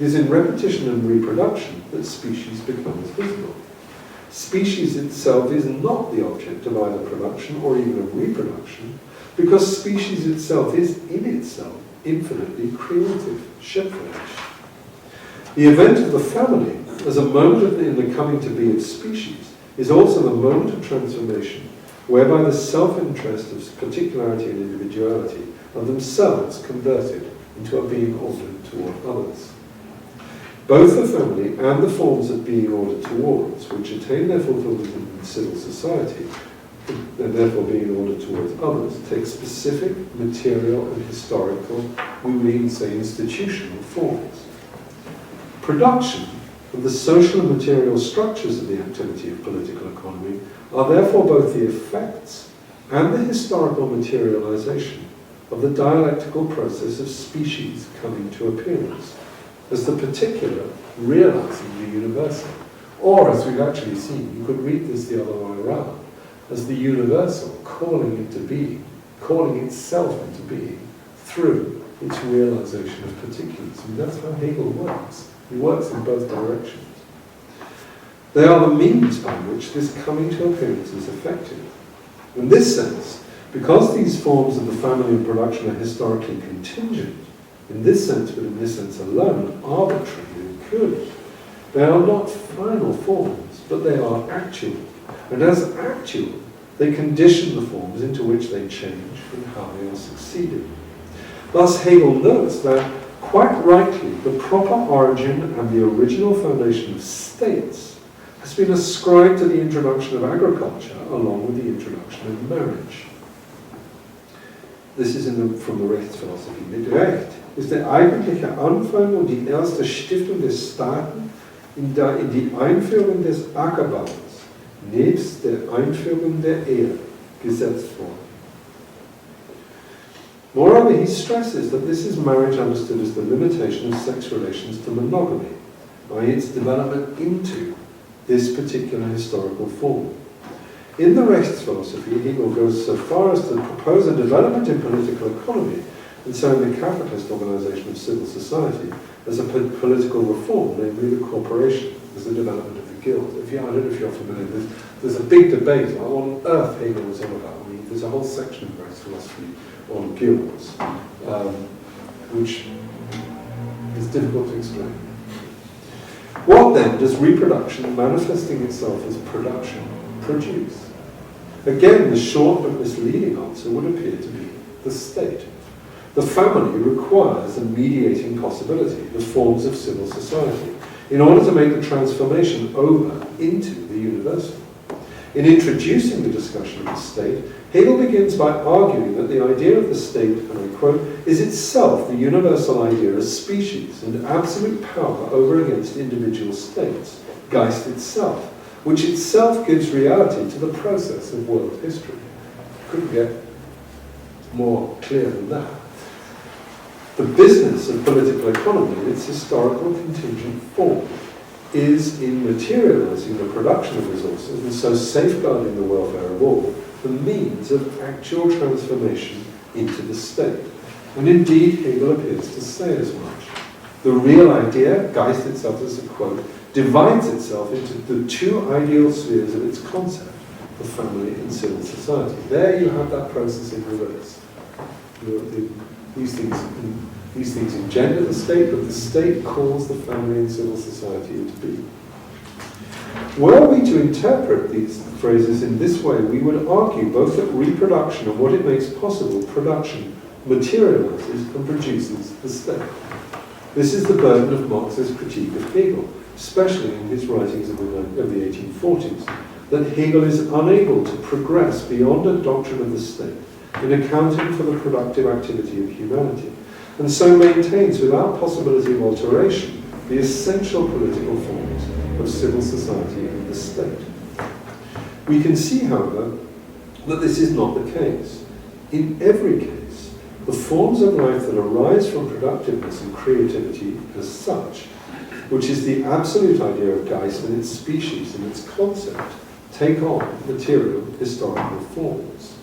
It is in repetition and reproduction that species becomes visible. Species itself is not the object of either production or even of reproduction, because species itself is in itself infinitely creative, schöpferisch. The event of the family, as a moment in the coming to be of species, is also the moment of transformation, whereby the self-interest of particularity and individuality are themselves converted into a being ordered toward others. Both the family and the forms of being ordered towards, which attain their fulfillment in civil society, and therefore being ordered towards others, take specific material and historical, we would even say institutional forms. Production of the social and material structures of the activity of political economy are therefore both the effects and the historical materialization of the dialectical process of species coming to appearance, as the particular realizing the universal. Or, as we've actually seen, you could read this the other way around, as the universal calling into being, calling itself into being through its realization of particulars. And that's how Hegel works. He works in both directions. They are the means by which this coming to appearance is effected. In this sense, because these forms of the family and production are historically contingent, in this sense, but in this sense alone, arbitrary and purely, they are not final forms, but they are actual. And as actual, they condition the forms into which they change and how they are succeeded. Thus, Hegel notes that, quite rightly, the proper origin and the original foundation of states has been ascribed to the introduction of agriculture along with the introduction of marriage. This is from the Rechts philosophy. Mit Recht ist der eigentliche Anfang und die erste Stiftung des Staaten in die Einführung des Ackerbaus nebst der Einführung der Ehe gesetzt worden. Moreover, he stresses that this is marriage understood as the limitation of sex relations to monogamy, by its development into this particular historical form. In the Rechts philosophy, Hegel goes so far as to propose a development in political economy, and so in the capitalist organization of civil society, as a political reform, namely the corporation, as the development of the guild. I don't know if you're familiar with this. There's a big debate on what on earth Hegel was all about. I mean, there's a whole section of Rechts philosophy on guilds, which is difficult to explain. What then does reproduction, manifesting itself as production, produce? Again, the short but misleading answer would appear to be the state. The family requires a mediating possibility, the forms of civil society, in order to make the transformation over into the universal. In introducing the discussion of the state, Hegel begins by arguing that the idea of the state, and I quote, is itself the universal idea as species and absolute power over against individual states, Geist itself, which itself gives reality to the process of world history. Couldn't get more clear than that. The business of political economy in its historical contingent form is in materializing the production of resources and so safeguarding the welfare of all, the means of actual transformation into the state. And indeed, Hegel appears to say as much. The real idea, Geist itself as a quote, divides itself into the two ideal spheres of its concept, the family and civil society. There you have that process in reverse. These things engender the state, but the state calls the family and civil society into being. Were we to interpret these phrases in this way, we would argue both that reproduction and what it makes possible, production, materializes and produces the state. This is the burden of Marx's critique of Hegel, especially in his writings of the 1840s, that Hegel is unable to progress beyond a doctrine of the state in accounting for the productive activity of humanity, and so maintains without possibility of alteration the essential political forms of civil society and the state. We can see, however, that this is not the case. In every case, the forms of life that arise from productiveness and creativity as such, which is the absolute idea of Geist and its species and its concept, take on material historical forms.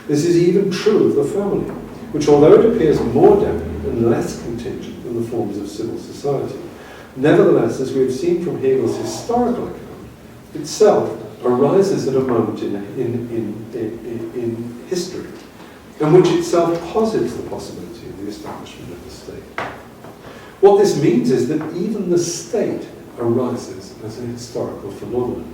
This is even true of the family, which although it appears more definite and less contingent than the forms of civil society, nevertheless, as we have seen from Hegel's historical account, itself arises at a moment in history, and which itself posits the possibility of the establishment of the state. What this means is that even the state arises as a historical phenomenon,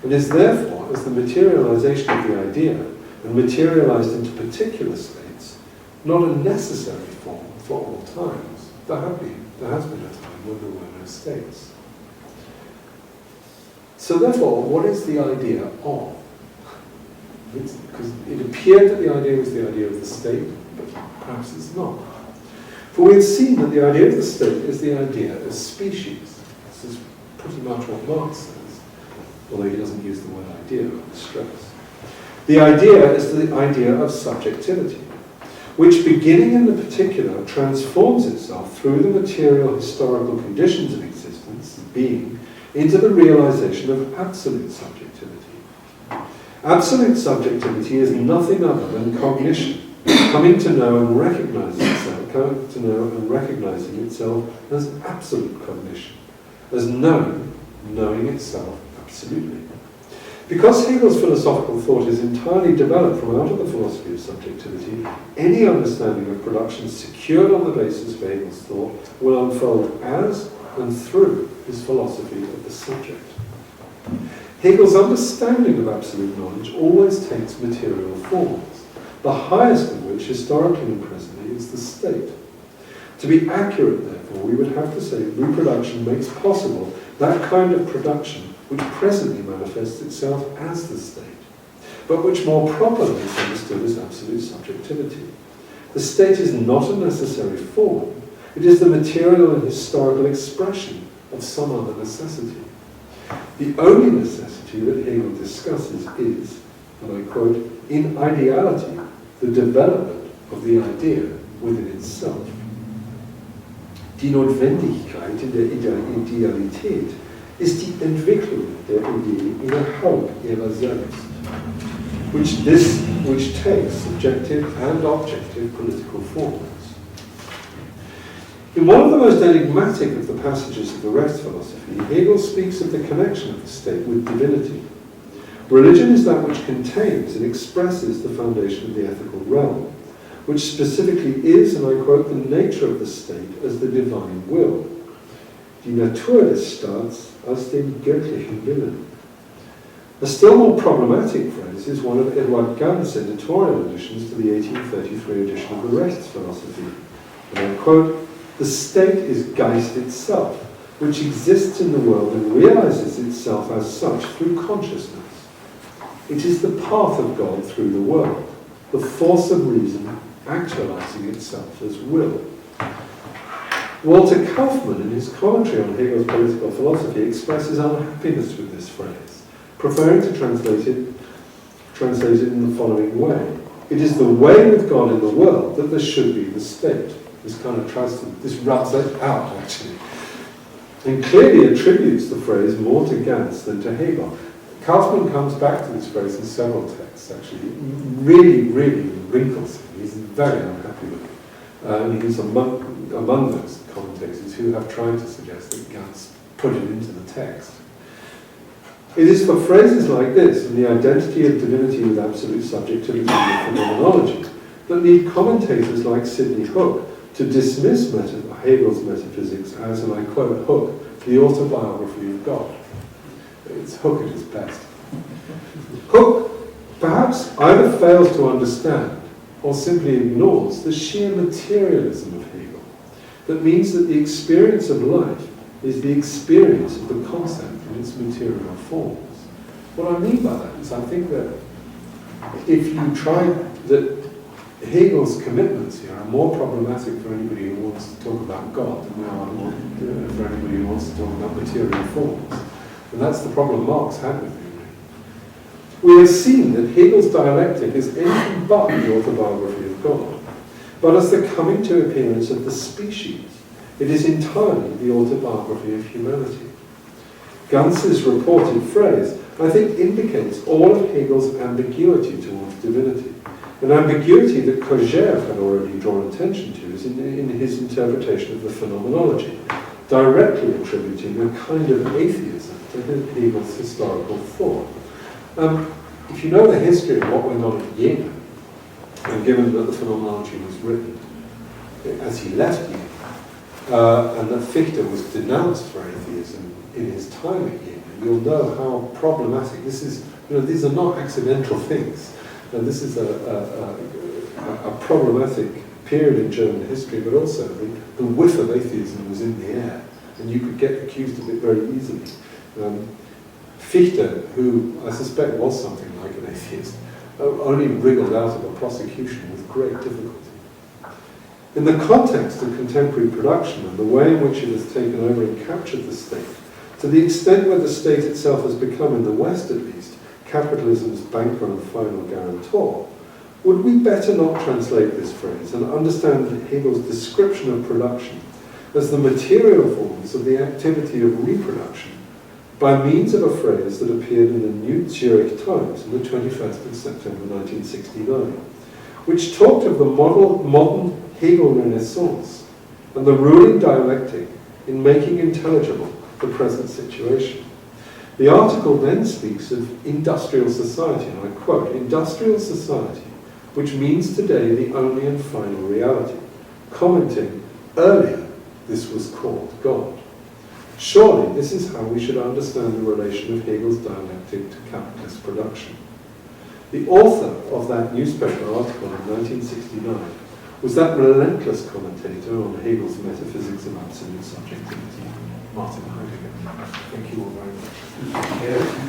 and is therefore, as the materialization of the idea, and materialized into particular states, not a necessary form for all times. There has been a time when there were no states. So therefore, what is the idea of? Because it appeared that the idea was the idea of the state, but perhaps it's not. For we have seen that the idea of the state is the idea of species. This is pretty much what Marx says, although he doesn't use the word idea with stress. The idea is the idea of subjectivity, which, beginning in the particular, transforms itself through the material historical conditions of existence, being, into the realization of absolute subjectivity. Absolute subjectivity is nothing other than cognition, coming to know and recognizing itself as absolute cognition, as knowing itself absolutely. Because Hegel's philosophical thought is entirely developed from out of the philosophy of subjectivity, any understanding of production secured on the basis of Hegel's thought will unfold as and through his philosophy of the subject. Hegel's understanding of absolute knowledge always takes material forms, the highest of which, historically and presently, is the state. To be accurate, therefore, we would have to say reproduction makes possible that kind of production which presently manifests itself as the state, but which more properly is understood as absolute subjectivity. The state is not a necessary form, it is the material and historical expression of some other necessity. The only necessity that Hegel discusses is, and I quote, in ideality, the development of the idea within itself. Die Notwendigkeit in der Idealität ist die Entwicklung der Idee innerhalb ihrer selbst, which takes subjective and objective political forms. In one of the most enigmatic of the passages of the Rechts philosophy, Hegel speaks of the connection of the state with divinity. Religion is that which contains and expresses the foundation of the ethical realm, which specifically is, and I quote, the nature of the state as the divine will. Die Natur des Staats als den göttlichen Willen. A still more problematic phrase is one of Edward Ganz's editorial additions to the 1833 edition of the Rechts philosophy. And I quote, the state is Geist itself, which exists in the world and realizes itself as such through consciousness. It is the path of God through the world, the force of reason actualizing itself as will. Walter Kaufmann, in his commentary on Hegel's political philosophy, expresses unhappiness with this phrase, preferring to translate it in the following way. It is the way with God in the world that there should be the state. This kind of this rubs it out, actually, and clearly attributes the phrase more to Ganz than to Hegel. Kaufmann comes back to this phrase in several texts, actually. It really wrinkles him. He's very unhappy with it. And he's among those commentators who have tried to suggest that Ganz put it into the text. It is for phrases like this, and the identity of divinity with absolute subjectivity and phenomenology, that lead commentators like Sidney Hook to dismiss Hegel's metaphysics as, and I quote Hook, the autobiography of God. It's Hook at his best. Hook perhaps either fails to understand or simply ignores the sheer materialism of Hegel. That means that the experience of life is the experience of the concept in its material forms. What I mean by that is I think that if you try that Hegel's commitments here are more problematic for anybody who wants to talk about God than they are for anybody who wants to talk about material forms. And that's the problem Marx had with Hegel. We have seen that Hegel's dialectic is anything but the autobiography of God, but as the coming to appearance of the species, it is entirely the autobiography of humanity. Ganz's reported phrase, I think, indicates all of Hegel's ambiguity towards divinity, an ambiguity that Kojève had already drawn attention to in his interpretation of the phenomenology, directly attributing a kind of atheism to Hegel's historical thought. If you know the history of what went on at Jena, and given that the phenomenology was written as he left Jena, and that Fichte was denounced for atheism in his time at Yale, you'll know how problematic this is. These are not accidental things. And this is a problematic period in German history, but also the whiff of atheism was in the air, and you could get accused of it very easily. Fichte, who I suspect was something like an atheist, only wriggled out of a prosecution with great difficulty. In the context of contemporary production and the way in which it has taken over and captured the state, to the extent where the state itself has become, in the West at least, capitalism's banker and final guarantor, would we better not translate this phrase and understand Hegel's description of production as the material forms of the activity of reproduction by means of a phrase that appeared in the New Zurich Times on the 21st of September 1969, which talked of the modern Hegel Renaissance and the ruling dialectic in making intelligible the present situation. The article then speaks of industrial society, and I quote, "Industrial society, which means today the only and final reality," commenting, "Earlier this was called God." Surely this is how we should understand the relation of Hegel's dialectic to capitalist production. The author of that newspaper article in 1969 was that relentless commentator on Hegel's metaphysics of absolute subjectivity, Martin Heidegger. Thank you all very much.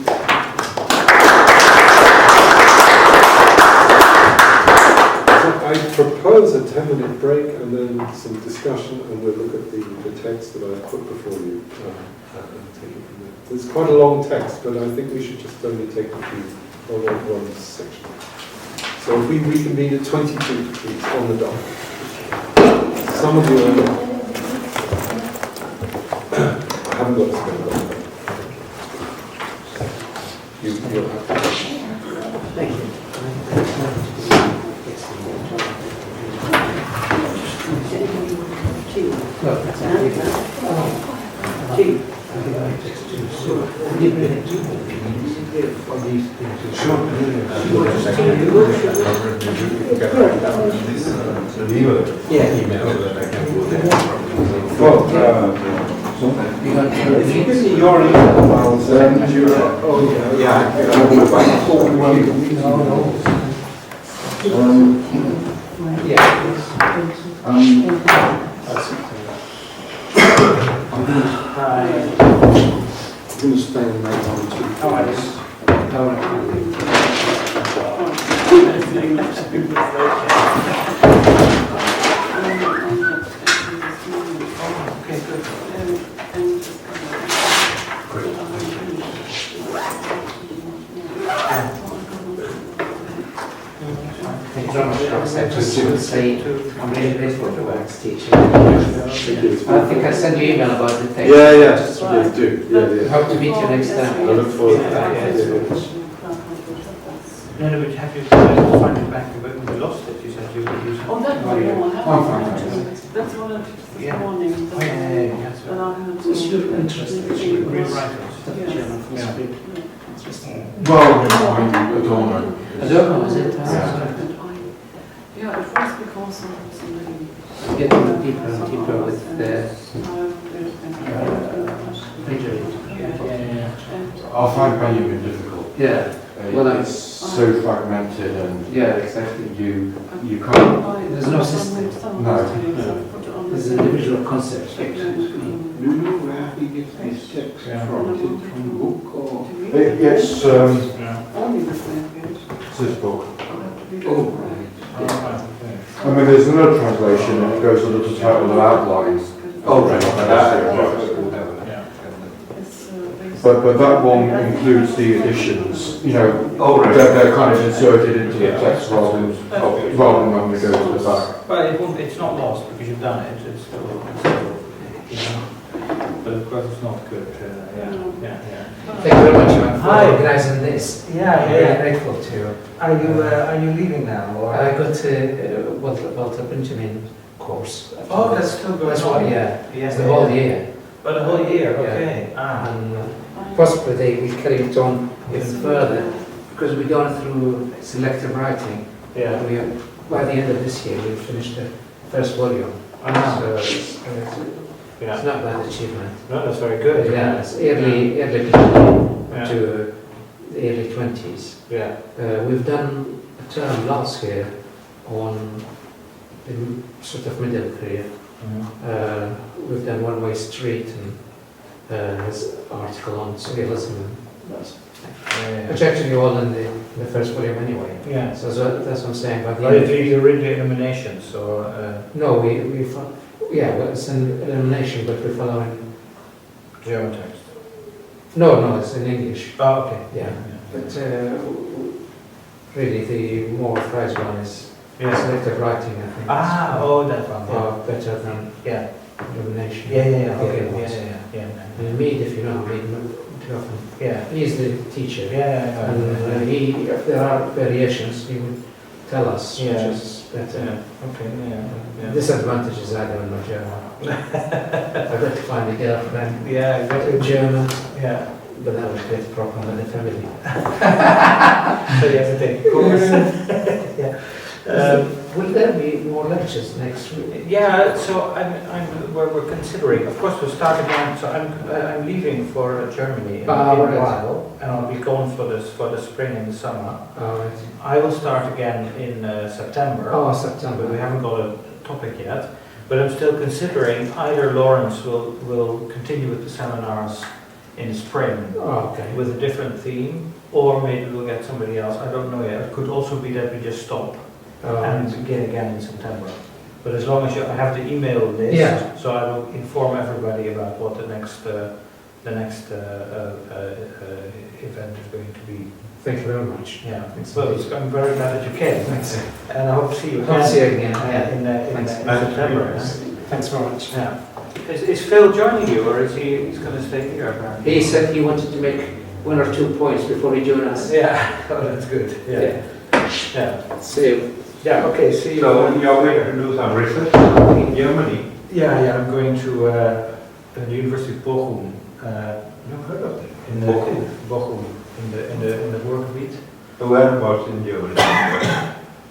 So I propose a 10-minute break and then some discussion, and we'll look at the text that I've put before you and take it from there. It's quite a long text, but I think we should just only take a few one section. So if we reconvene at 22, please, on the dot. Some of you are not. I haven't got a spell. You'll have to. Thank you. No, that's If you give me your email, I'll send you. I'm going to stay and make 1 or 2 points. Thank you very much. I just want to say I'm really grateful for Laurence teaching. I think I sent you an email about the text. Yeah, do. Hope to meet you next time. I look forward to that. No, but have you tried to find it back when we lost it? You said you were using it. Oh, that one, no, I Oh, haven't. fine. That's what I did this Yeah. morning. Oh, yeah. But I haven't. What's your interest? Rewrite it. Well, I don't know. I don't know, is it? Yeah, it was because I was already Getting deeper and deeper with the plagiarism. I find Benjamin difficult. Yeah. Well, It's so fragmented and yeah, exactly. you can't. There's no system. No. There's individual concepts. Do you know where he gets his text from? Is it from book or? It's Only the same page. this book. Oh, right. I mean, there's another translation and it goes under the title of outlines. Oh, right. But that one includes the additions. You know, Oh, right. they're kind of inserted into the text rather than when we go to the back. But it's not lost because you've done it. It's still, you know. But of course it's not good. Yeah. Thank you very much, man, for Hi. organising this. Yeah. I'm very grateful to you. Are you leaving now? Or? I got to Walter Benjamin course. Oh, that's still going That's on. what, yeah. It's the whole year. But the whole year, Yeah. okay. And possibly they will carry it on even further because we're going through selective writing. Yeah. By the end of this year, we'll finish the first volume. So it's It's not bad achievement. No, that's very good. Yeah, it's early beginning Yeah. to the early 20s. Yeah. We've done a term last year on the sort of middle career. We've done One Way Street and his article on surrealism. Which actually all in the first volume anyway. Yeah. So that's what I'm saying. But Well, you read the eliminations, or no, well, it's an elimination, but we're following. German text. No, it's in English. Oh, okay. Yeah. But really, the more phrase one is selective writing, I think. Oh, that one. Far better than Yeah. elimination. Yeah. The Okay. other ones. Yeah. And Mead, if you know Mead, too often. Yeah. He's the teacher. Yeah. And if there are variations, he would tell us which Yeah. is better. Yeah. Okay. Yeah. Disadvantages I don't know German. I've got to find a girlfriend. Yeah. Exactly. German, Yeah. but that was great problem with the family. So you have to take a course. Yeah. Will there be more lectures next week? Yeah, so we're considering. Of course, we'll start again. So I'm leaving for Germany in a right. while, and I'll be gone for the spring and the summer. Right. I will start again in September. Oh, September. But we haven't got a topic yet. But I'm still considering either Laurence will continue with the seminars in the spring Oh, okay. with a different theme, or maybe we'll get somebody else. I don't know yet. It could also be that we just stop and begin again in September. But as long as I have the email list, Yeah. so I will inform everybody about what the next event is going to be. Thank you very much. Yeah. Thanks. Well, I'm very glad that you came. Thanks. And I hope to see you Hope to see you again. in Thanks. September. Thanks very much. Yeah. Is Phil joining you, or is he's going to stay here? Apparently? He said he wanted to make 1 or 2 points before he joined us. Yeah. Oh, that's good. Yeah. Yeah. See you. Yeah. Okay. See you. So you're going to do some research in Germany? Yeah. I'm going to the University of Bochum. Never heard of it. In Bochum, in the Ruhrgebiet, Whereabouts in Germany?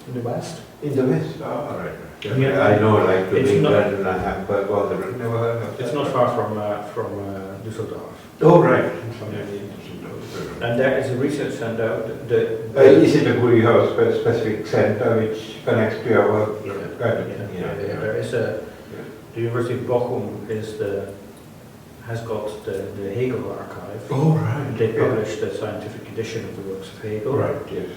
in the west. In the West. Oh, all right. Yeah. I know, like to It's be not- that, and I have all the never heard of It's that. not far from Düsseldorf. Oh, right. And there is a research center. Is it a good, you have a specific center which connects to your work? There is the University of Bochum has got the Hegel archive. Oh, right. They published the scientific edition of the works of Hegel. Right, yes.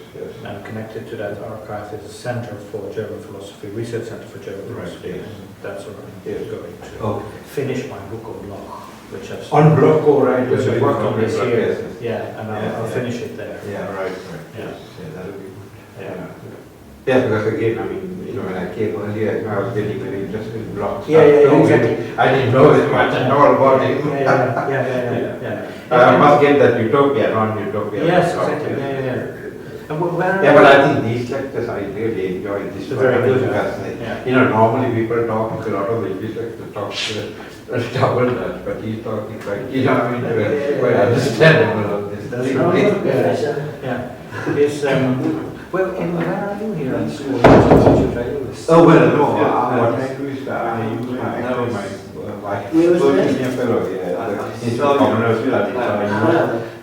And connected to that archive is a center for German philosophy, research center for German Right, philosophy. yes. And that's where I'm Yes. going to Oh. finish my book on Logik, which I've On block, oh, right. which I worked on this year. Yes, Yeah, and I'll finish it there. Yeah, right. Yeah. Yes, that'll be good. Yeah. Yeah, because again, I mean, when I came earlier, I was getting very interested in blocks. Yeah, exactly. I didn't know as much at all about it. Yeah. I must get that utopia, non-utopia. Yes, exactly. Yeah. And where? Yeah, but I think these lectures I really enjoy this They're one. very good, Because, yeah. normally people talk, a lot of English lectures talk double that, but he's talking like, quite understandable of this. Yeah. Is well, and where are you here in school? Oh, well, no, what I do is that I use my working fellow here, in Convenor,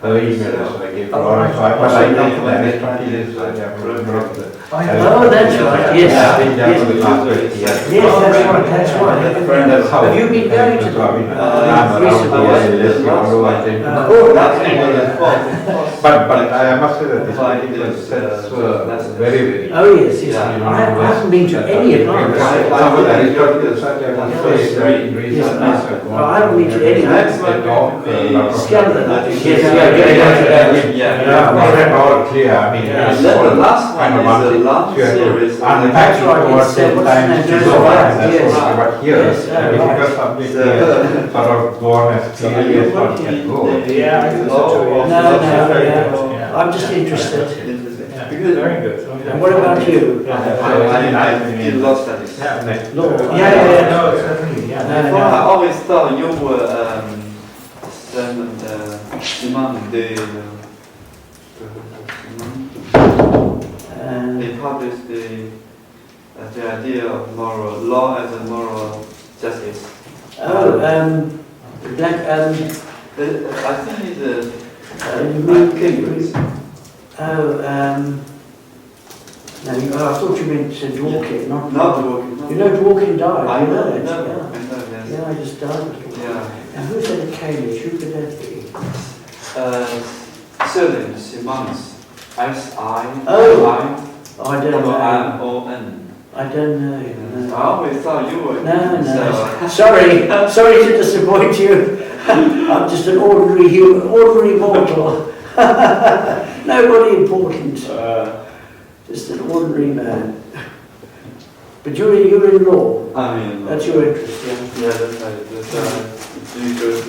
her email, so I gave her, but I know for the next 20 years, I have a member of the. Oh, that's right, yes. Yeah, I've been there for the last 20 years. Yes, that's right. That's how. Have you been going to I'm around recently? although I tend to. Oh, that's But I must say that this particular sets very. Oh, yes, yes. I haven't been to any of them. Some of the Aristotle such I must say, very reason. I haven't been to any. Scandal. Yeah, all clear. I mean, it's The all last kind of one is the long series. and the That's fact right, towards it's, 10 times to what's go the on, name? that's Yes. what, but here, Yes, the difficult subject here, sort of go on as clearly as one can go. Yeah, I think so too. No, Yeah. I'm just interested. Yeah. Very good. And what about you? I did law studies. Next. Law. No, certainly. Yeah. Before, I always thought you were they published the idea of moral law as a moral justice. Black, I think it's you mean, no, I thought you meant Dworkin, not Dworkin. You know Dworkin died, I you know know, that? I know, Yeah. yes. Yeah, I just died. Yeah. And who said it Cambridge? Who could that be? Surname Simons. S-I-M-I-M-O-N. Oh, I don't know. I don't know. I always thought you were. No. Sorry to disappoint you. I'm just an ordinary human, ordinary mortal. Nobody important. Just an ordinary man. But you're in law. That's your interest, yeah? Yeah, that's right. That's usually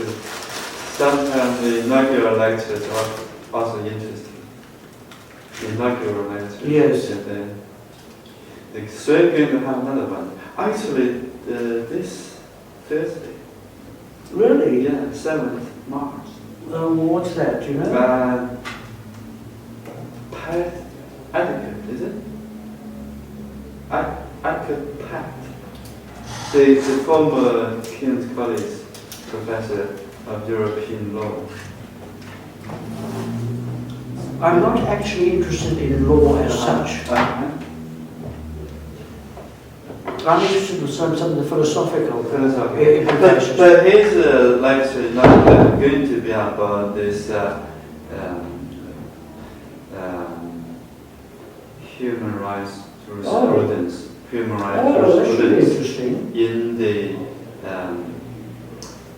sometimes the inaugural lectures are also interesting. The inaugural lectures. Yes. So we're going to have another one. Actually, this Thursday. Really? Yeah, 7th March. What's that, do you know? Pat Etiquette, is it? Etiquette Pat. The former King's College professor of European law. I'm not actually interested in law as such. I'm interested in some of the philosophical implications. But his lecture is not going to be about this human rights jurisprudence. Human rights jurisprudence in the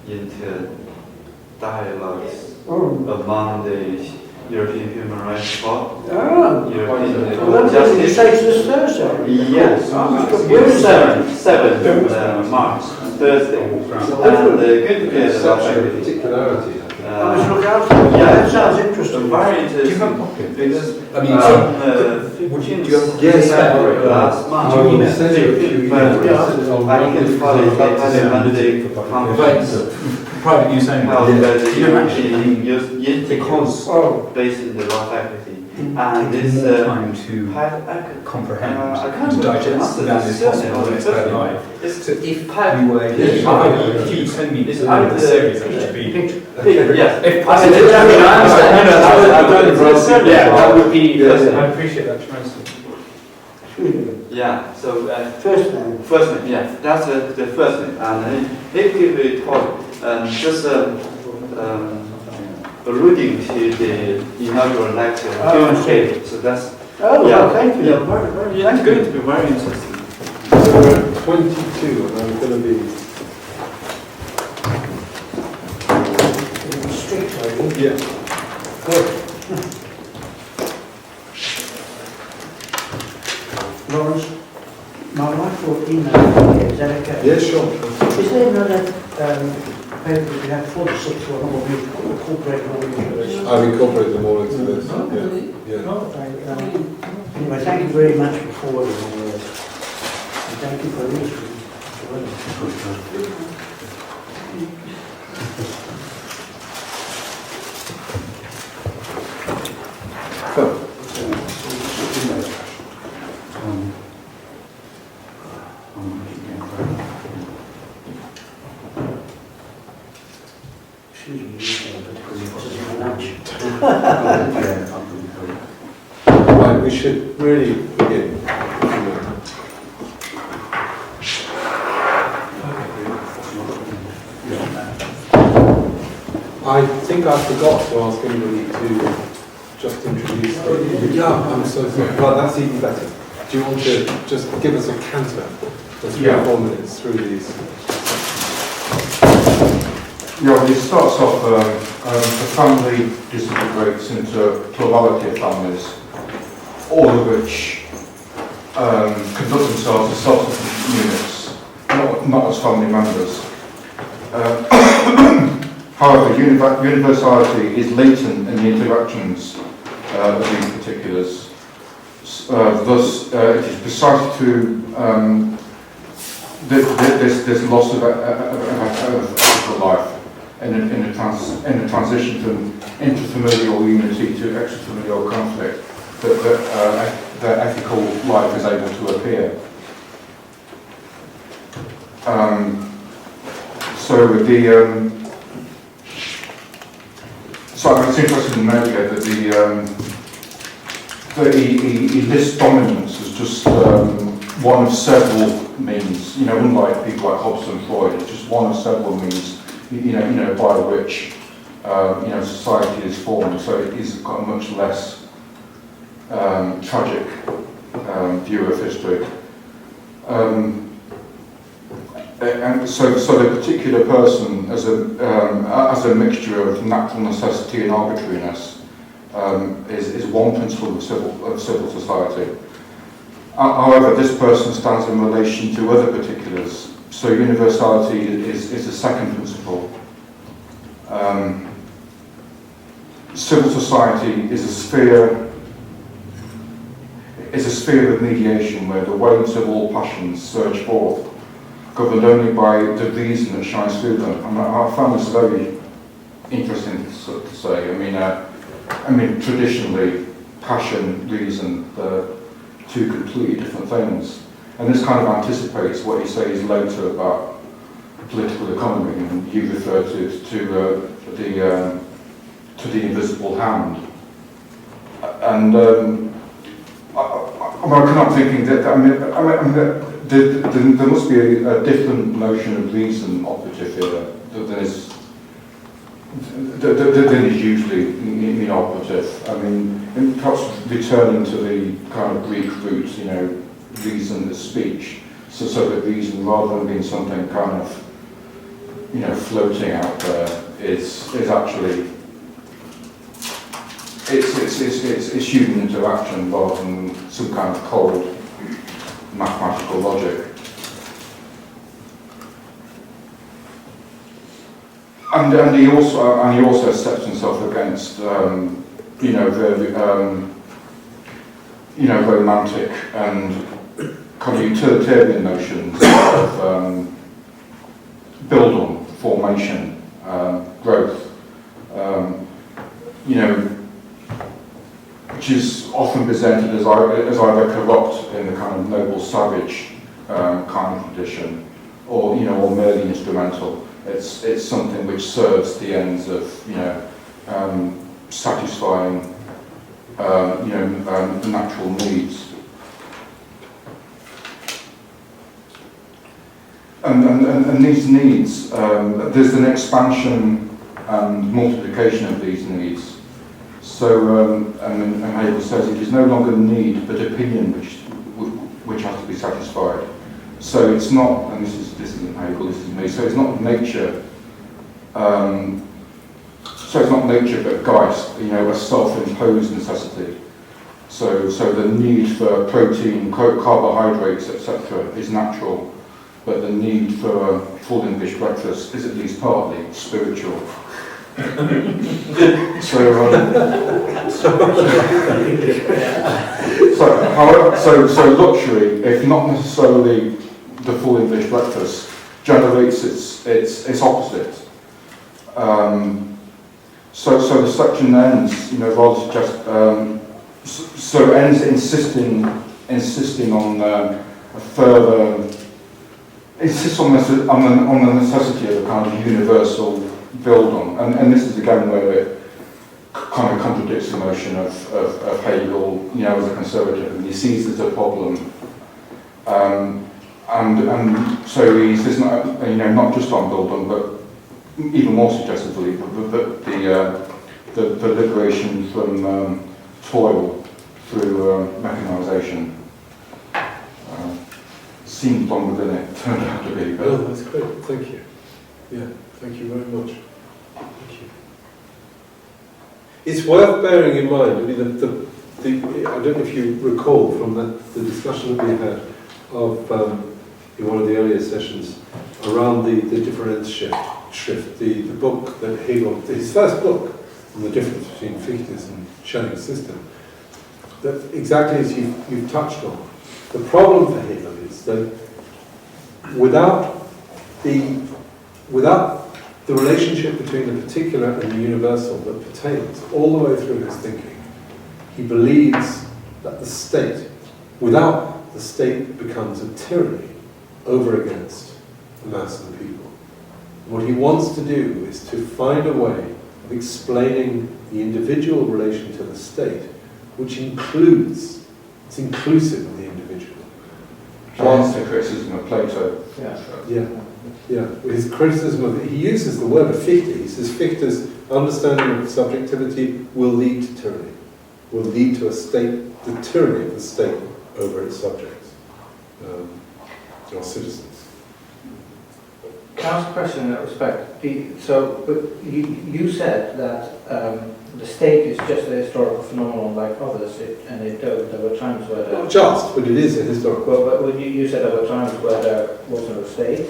inter-dialogues among the European Human Rights Court. European Justice. You say this Thursday? Yes. 7th March, Thursday. And going to be a particularity. I was looking out for it. Yeah, that sounds interesting. Very interesting. Do you have a copy? Because I mean, would you Yes, last month? I will send you a few emails. I can follow the conference. Private use only. How the You don't actually European because based in the law faculty. it And gives this more time to comprehend I and can't to digest remember that is the possible in its own life. It's So if Pat- you were if you send me this the series that should be yes. if I possible. understand. Yeah, that would be I appreciate that tremendously. Yeah, so First name. first name, yeah, that's the first name. And he gave a talk, just alluding to the inaugural lecture. So that's Thank you. yeah, it's going to be very interesting. So we're at 22, and I'm going to be. Strict, are you? Yeah. Good. Laurence, my wife will email me, is that okay? Yeah, sure. Is there another paper that you have 46 or more incorporate all into this? I've incorporated them all into this. Anyway, thank you very much for forwarding all this. And thank you for listening. Excuse me, because it was my lunch. Right, we should really begin. I think I forgot to ask anybody to just introduce them. Yeah, I'm so sorry. Well, that's even better. Do you want to just give us a canter for 3 or 4 minutes through these? Yeah, it starts off, the family disintegrates into a plurality of families, all of which conduct themselves as self-sufficient units, not as family members. However, universality is latent in the interactions of these particulars. Thus, it is precisely through this loss of ethical life in the transition from intrafamilial unity to extrafamilial conflict that ethical life is able to appear. So it's interesting in Hegel that he lists dominance as just one of several means. You know, unlike people like Hobbes and Freud, it's just one of several means. By which society is formed. So he's got a much less tragic view of history. And so the particular person, as a mixture of natural necessity and arbitrariness, is one principle of civil society. However, this person stands in relation to other particulars. So universality is a second principle. Civil society is a sphere of mediation where the waves of all passions surge forth, governed only by the reason that shines through them. And I found this very interesting to say. I mean, traditionally, passion, reason, they're two completely different things. And this kind of anticipates what he says later about political economy, and you refer to the invisible hand. And I cannot thinking that there must be a different notion of reason operative here than is usually operative. I mean, perhaps returning to the kind of Greek roots, reason is speech. So that reason, rather than being something kind of, floating out there, is actually it's human interaction rather than some kind of cold mathematical logic. And he also sets himself against very romantic and kind of utilitarian notions of build on, formation, growth, which is often presented as either corrupt in the kind of noble savage kind of tradition, or merely instrumental. It's something which serves the ends of satisfying natural needs. And these needs, there's an expansion and multiplication of these needs. So, and Hegel says it is no longer need but opinion which has to be satisfied. So it's not, and this isn't Hegel, this is me. So it's not nature. So it's not nature but Geist, a self-imposed necessity. So the need for protein, carbohydrates, etc. is natural, but the need for a full English breakfast is at least partly spiritual. So luxury, if not necessarily the full English breakfast, generates its opposite. So the section ends, rather suggest, so ends insisting on a further, insists on the necessity of a kind of universal build on, and this is again where it kind of contradicts the notion of Hegel, as a conservative, and he sees it as a problem, and so he says not just on Bildung, but even more suggestively, the liberation from toil through mechanisation. Seemed longer than it turned out to be. But that's great. Thank you. Yeah, thank you very much. Thank you. It's worth bearing in mind. I mean, I don't know if you recall from the discussion that we had of in one of the earlier sessions around the Differenzschrift, the book that Hegel, his first book on the difference between Fichte's and Schellinger system. That exactly as you've touched on, the problem for Hegel is that without the relationship between the particular and the universal that pertains all the way through his thinking, he believes that the state, without the state, becomes a tyranny over against the mass of the people. What he wants to do is to find a way of explaining the individual relation to the state, which includes, it's inclusive of the individual. Hence the criticism of Plato. Yeah. His criticism of, he uses the word of Fichte. He says Fichte's understanding of subjectivity will lead to tyranny, will lead to a state, the tyranny of the state over its subjects, or citizens. Can I ask a question in that respect? But you said that the state is just a historical phenomenon like others, there were times where... Not just, but it is a historical. Well, but you said there were times where there was no state.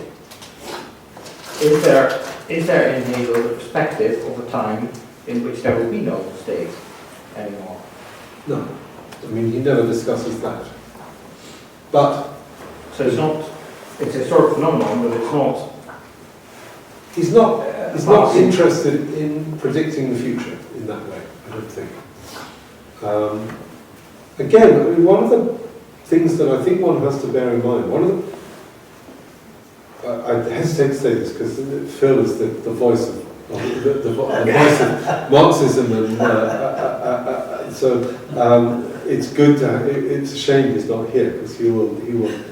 Is there in Hegel a perspective of a time in which there will be no state anymore? No. I mean, he never discusses that. But... So it's a historical phenomenon, but it's not... He's not interested in predicting the future in that way, I don't think. Again, I mean, one of the things that I think one has to bear in mind, I hesitate to say this because Phil is the voice of the voice of Marxism, and so it's good to. It's a shame he's not here because he will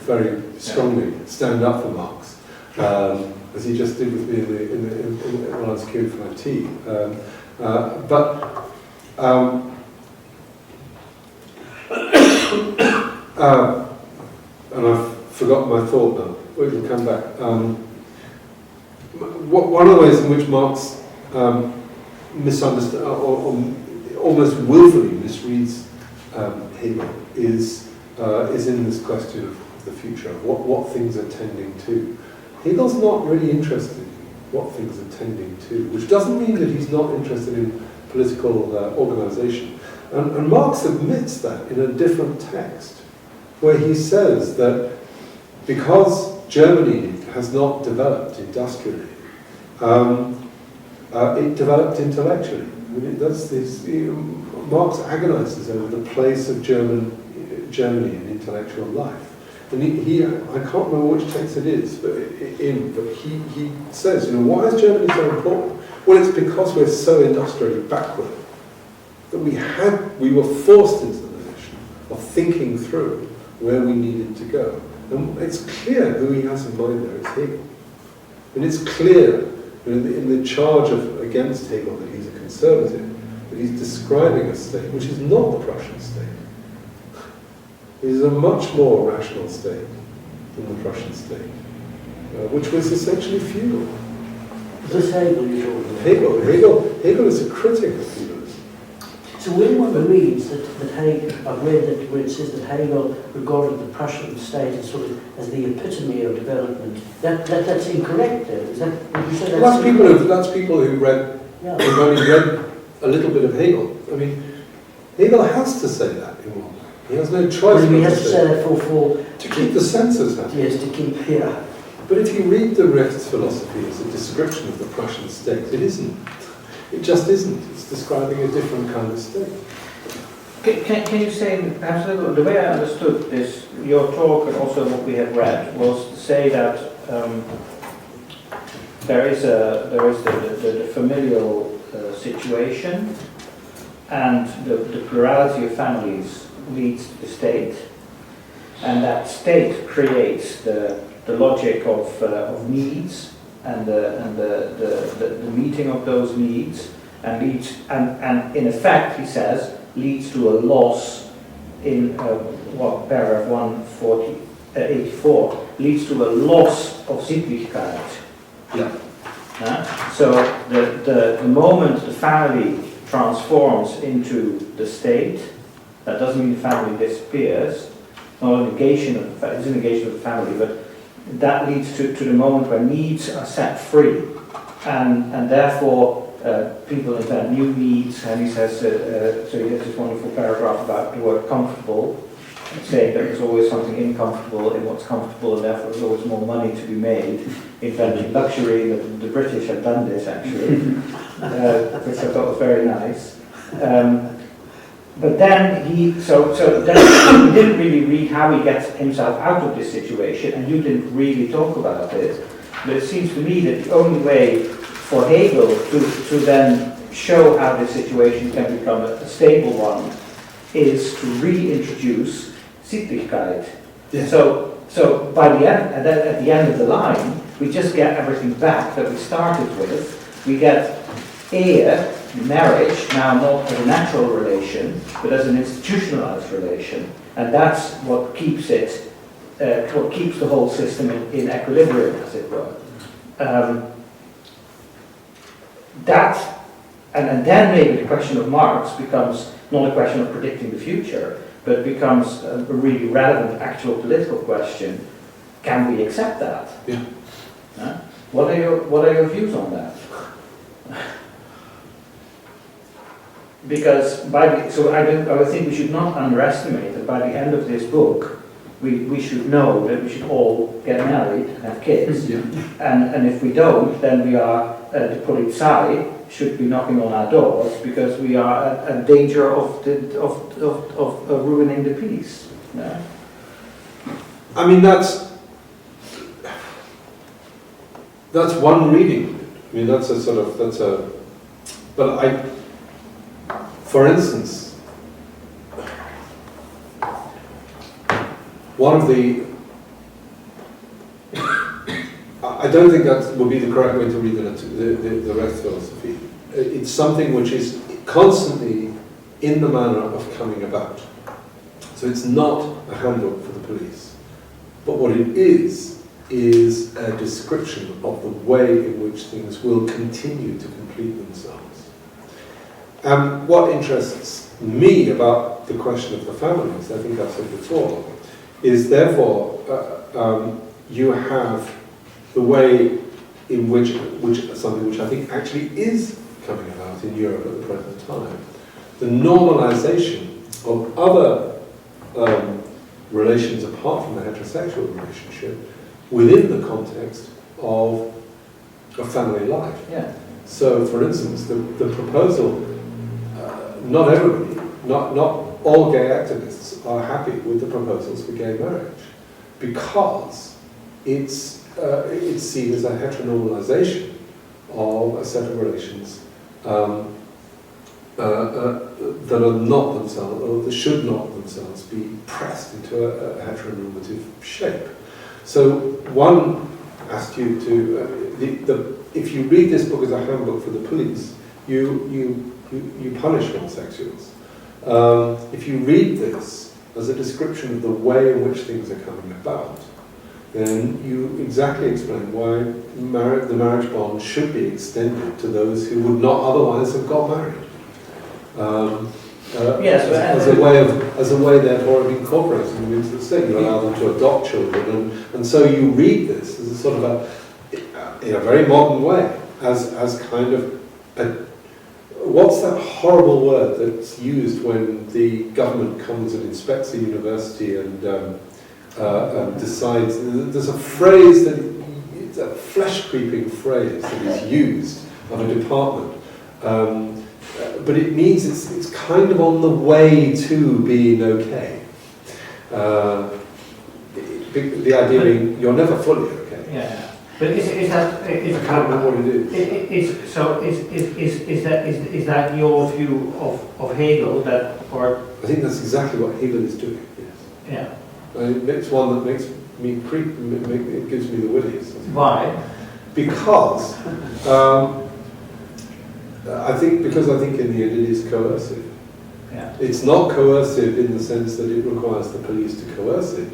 very strongly stand up for Marx, as he just did with me when I was queuing for my tea. And I've forgotten my thought now. We can come back. One of the ways in which Marx misunderstands or almost willfully misreads Hegel is in this question of the future, of what things are tending to. Hegel's not really interested in what things are tending to, which doesn't mean that he's not interested in political organisation. And Marx admits that in a different text, where he says that because Germany has not developed industrially, it developed intellectually. I mean, Marx agonizes over the place of Germany in intellectual life. And I can't remember which text it is, but he says, why is Germany so important? Well, it's because we're so industrially backward that we were forced into the position of thinking through where we needed to go. And it's clear who he has in mind there. It's Hegel. And it's clear in the charge against Hegel that he's a conservative, that he's describing a state which is not the Prussian state. It is a much more rational state than the Prussian state, which was essentially feudal. Is this Hegel you're talking about? Hegel is a critic of feudalism. So when one reads that Hegel, I've read that where it says that Hegel regarded the Prussian state as sort of as the epitome of development, that's incorrect then. Is that would you say that's people who've only read a little bit of Hegel. I mean, Hegel has to say that in one way. He has no choice. Well, he has to say that to keep the censors happy. Yes, to keep here. But if you read the Rechts philosophy as a description of the Prussian state, it isn't. It just isn't. It's describing a different kind of state. Can you say, perhaps the way I understood this, your talk and also what we have read, was to say that there is the familial situation, and the plurality of families leads to the state, and that state creates the logic of needs and the meeting of those needs, and leads and in effect, he says, leads to a loss in paragraph 184 leads to a loss of Sittlichkeit. Yeah. So the moment the family transforms into the state, that doesn't mean the family disappears. It's not a negation of the it's a negation of the family, but that leads to the moment where needs are set free, and therefore people invent new needs. And he says, so he has this wonderful paragraph about the word comfortable, saying that there's always something uncomfortable in what's comfortable, and therefore there's always more money to be made inventing luxury. The British have done this actually, which I thought was very nice. But then he didn't really read how he gets himself out of this situation, and you didn't really talk about it. But it seems to me that the only way for Hegel to then show how this situation can become a stable one is to reintroduce Sittlichkeit. Yes. So by the end, at the end of the line, we just get everything back that we started with. We get Ehe, marriage, now not as a natural relation, but as an institutionalized relation, and that's what keeps it, what keeps the whole system in equilibrium, as it were. And then maybe the question of Marx becomes not a question of predicting the future, but becomes a really relevant actual political question. Can we accept that? Yeah. What are your views on that? Because I think we should not underestimate that by the end of this book, we should know that we should all get married and have kids. Yeah. And if we don't, then we are, the Polizei should be knocking on our doors because we are at danger of ruining the peace. Yeah. I mean, that's one reading. I mean, for instance, one of the, I don't think that would be the correct way to read the Rechts philosophy. It's something which is constantly in the manner of coming about. So it's not a handbook for the police. But what it is a description of the way in which things will continue to complete themselves. And what interests me about the question of the families, I think I've said before, is therefore you have the way in which something which I think actually is coming about in Europe at the present time, the normalization of other relations apart from the heterosexual relationship within the context of family life. Yeah. So, for instance, the proposal, not everybody, not all gay activists are happy with the proposals for gay marriage because it's seen as a heteronormalization of a set of relations that are not themselves, or that should not themselves be pressed into a heteronormative shape. So one asked you to, if you read this book as a handbook for the police, you punish homosexuals. If you read this as a description of the way in which things are coming about, then you exactly explain why the marriage bond should be extended to those who would not otherwise have got married. Yes, as a way therefore of incorporating them into the state. You allow them to adopt children, and so you read this as a sort of in a very modern way, as kind of what's that horrible word that's used when the government comes and inspects a university and decides? There's a phrase it's a flesh-creeping phrase that is used of a department. But it means it's kind of on the way to being okay. The idea being you're never fully okay. Yeah. But is that I can't remember what it is. Is that your view of Hegel that, or? I think that's exactly what Hegel is doing. Yes. Yeah. It's one that makes me creep. It gives me the willies. Why? Because. I think in the end it is coercive. Yeah. It's not coercive in the sense that it requires the police to coerce it,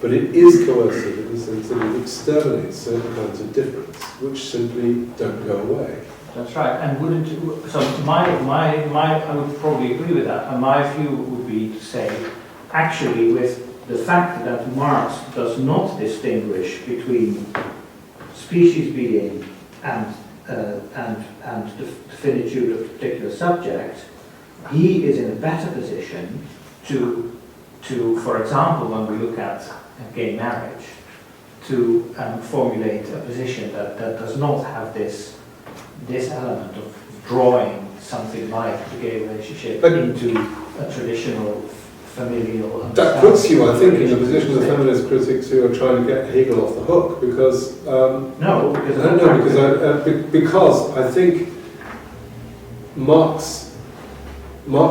but it is coercive in the sense that it exterminates certain kinds of difference, which simply don't go away. That's right. And wouldn't so my I would probably agree with that. And my view would be to say, actually, with the fact that Marx does not distinguish between species being and the finitude of a particular subject, he is in a better position to for example, when we look at gay marriage, to formulate a position that does not have this element of drawing something like the gay relationship into a traditional familial. That puts you, I think, in the position of feminist critics who are trying to get Hegel off the hook, because because I think Marx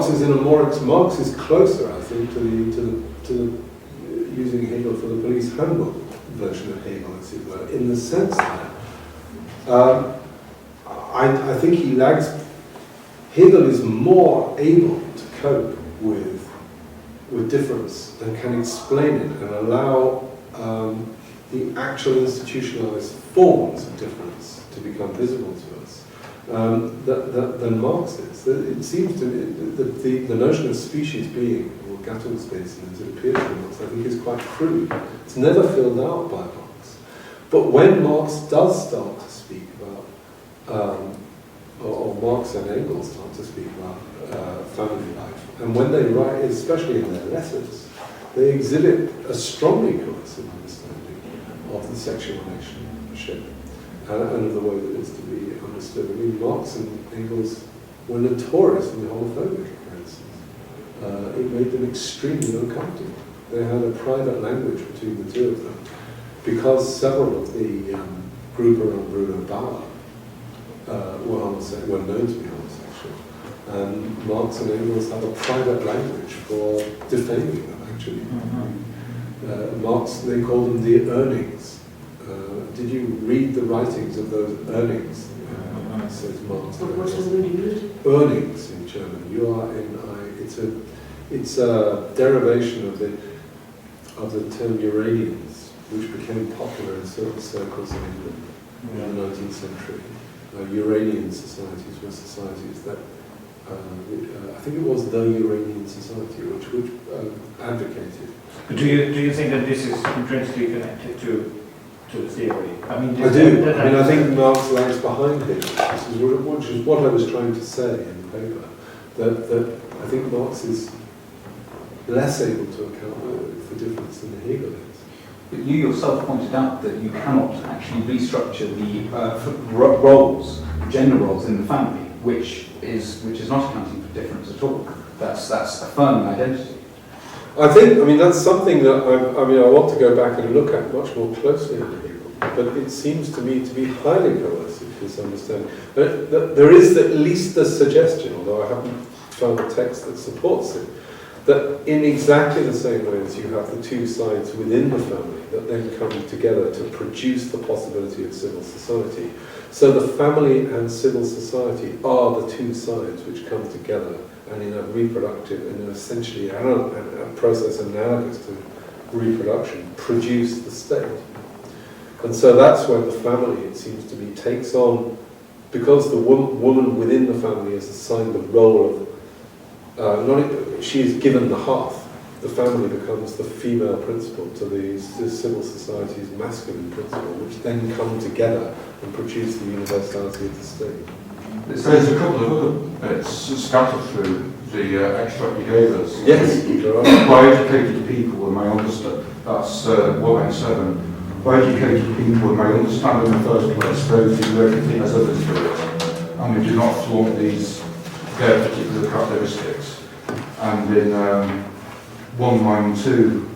is in a more Marx is closer, I think, to the using Hegel for the police handbook version of Hegel, as it were, in the sense that I think he lags. Hegel is more able to cope with difference and can explain it and allow the actual institutionalized forms of difference to become visible to us than Marx is. It seems to me that the notion of species being, or Gattungswesen as it appears in Marx, I think is quite crude. It's never filled out by Marx. But when Marx does start to speak about, or Marx and Engels start to speak about family life, and when they write, especially in their letters, they exhibit a strongly coercive understanding of the sexual relationship and of the way that it's to be understood. I mean, Marx and Engels were notoriously homophobic, for instance. It made them extremely uncomfortable. They had a private language between the two of them, because several of the Gruber and Bruno Bauer were known to be homosexual. And Marx and Engels had a private language for defaming them, actually. Marx, they called them the Urnings. Did you read the writings of those Urnings? Says Marx. What's the word you used? Urnings in German. U-R-N-I. It's a derivation of the term Uranians, which became popular in certain circles in England in the 19th century. Uranian societies were societies that, I think it was the Uranian Society, which advocated. But do you think that this is intrinsically connected to the theory? I mean, I do. I think Marx lags behind him, which is what I was trying to say in the paper. That I think Marx is less able to account for difference than Hegel is. But you yourself pointed out that you cannot actually restructure the roles, gender roles in the family, which is not accounting for difference at all. That's affirming identity. I think, that's something that I want to go back and look at much more closely in Hegel, but it seems to me to be highly coercive, this understanding. But there is at least a suggestion, although I haven't found a text that supports it, that in exactly the same way as you have the two sides within the family that then come together to produce the possibility of civil society, so the family and civil society are the two sides which come together and in a reproductive, and essentially a process analogous to reproduction, produce the state. And so that's when the family, it seems to me, takes on, because the woman within the family is assigned the role of, she is given the hearth. The family becomes the female principle to the civil society's masculine principle, which then come together and produce the universality of the state. There's a couple of other bits scattered through the extract you gave us. Yes. By educated people we may understand, that's 187. By educated people we may understand in the first place those who do everything as others do it, and we do not flaunt their particular characteristics. And in 192,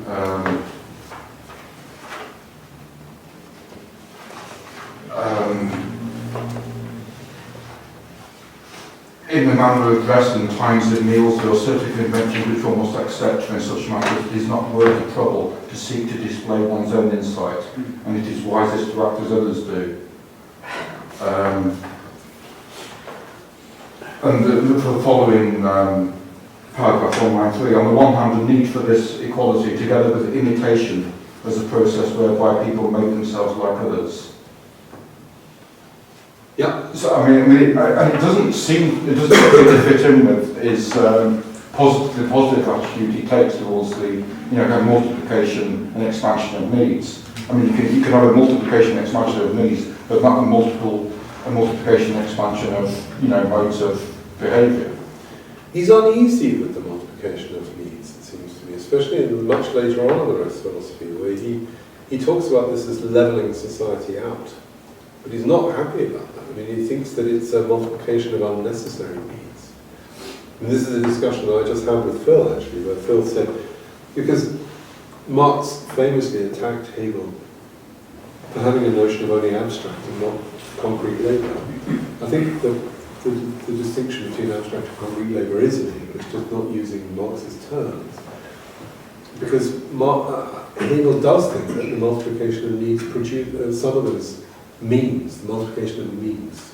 in the manner of dress and times of meals, there are certain conventions which one must accept, and in such matters it is not worth the trouble to seek to display one's own insight, and it is wisest to act as others do. And the following paragraph 193, on the one hand, the need for this equality, together with imitation as a process whereby people make themselves like others. Yeah. So and it doesn't really fit in with his the positive attitude he takes towards the kind of multiplication and expansion of needs. I mean, you can have a multiplication and expansion of needs, but not a multiplication and expansion of modes of behaviour. He's uneasy with the multiplication of needs, it seems to me, especially much later on in the Rest philosophy, where he talks about this as levelling society out. But he's not happy about that. I mean, he thinks that it's a multiplication of unnecessary needs. And this is a discussion that I just had with Phil, actually, where Phil said, because Marx famously attacked Hegel for having a notion of only abstract and not concrete labour. I think the distinction between abstract and concrete labour is in Hegel, it's just not using Marx's terms. Because Hegel does think that the multiplication of needs produce some of those means, the multiplication of means.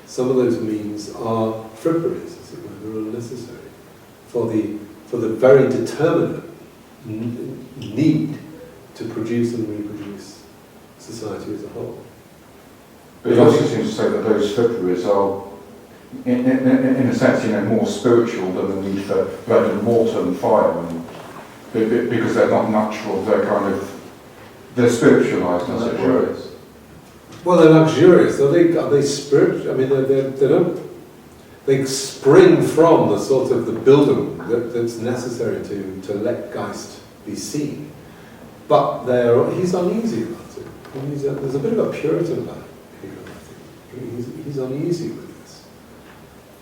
Some of those means are fripperies, as it were, they're unnecessary for the very determinate need to produce and reproduce society as a whole. But he also seems to say that those fripperies are, in a sense, more spiritual than the need for bread and water and fire, and because they're not natural, they're spiritualised, as it were. Well, they're luxurious. Are they spiritual? I mean, they don't. They spring from the sort of the building that's necessary to let Geist be seen. But he's uneasy about it. There's a bit of a Puritan about it, I think. He's uneasy with this.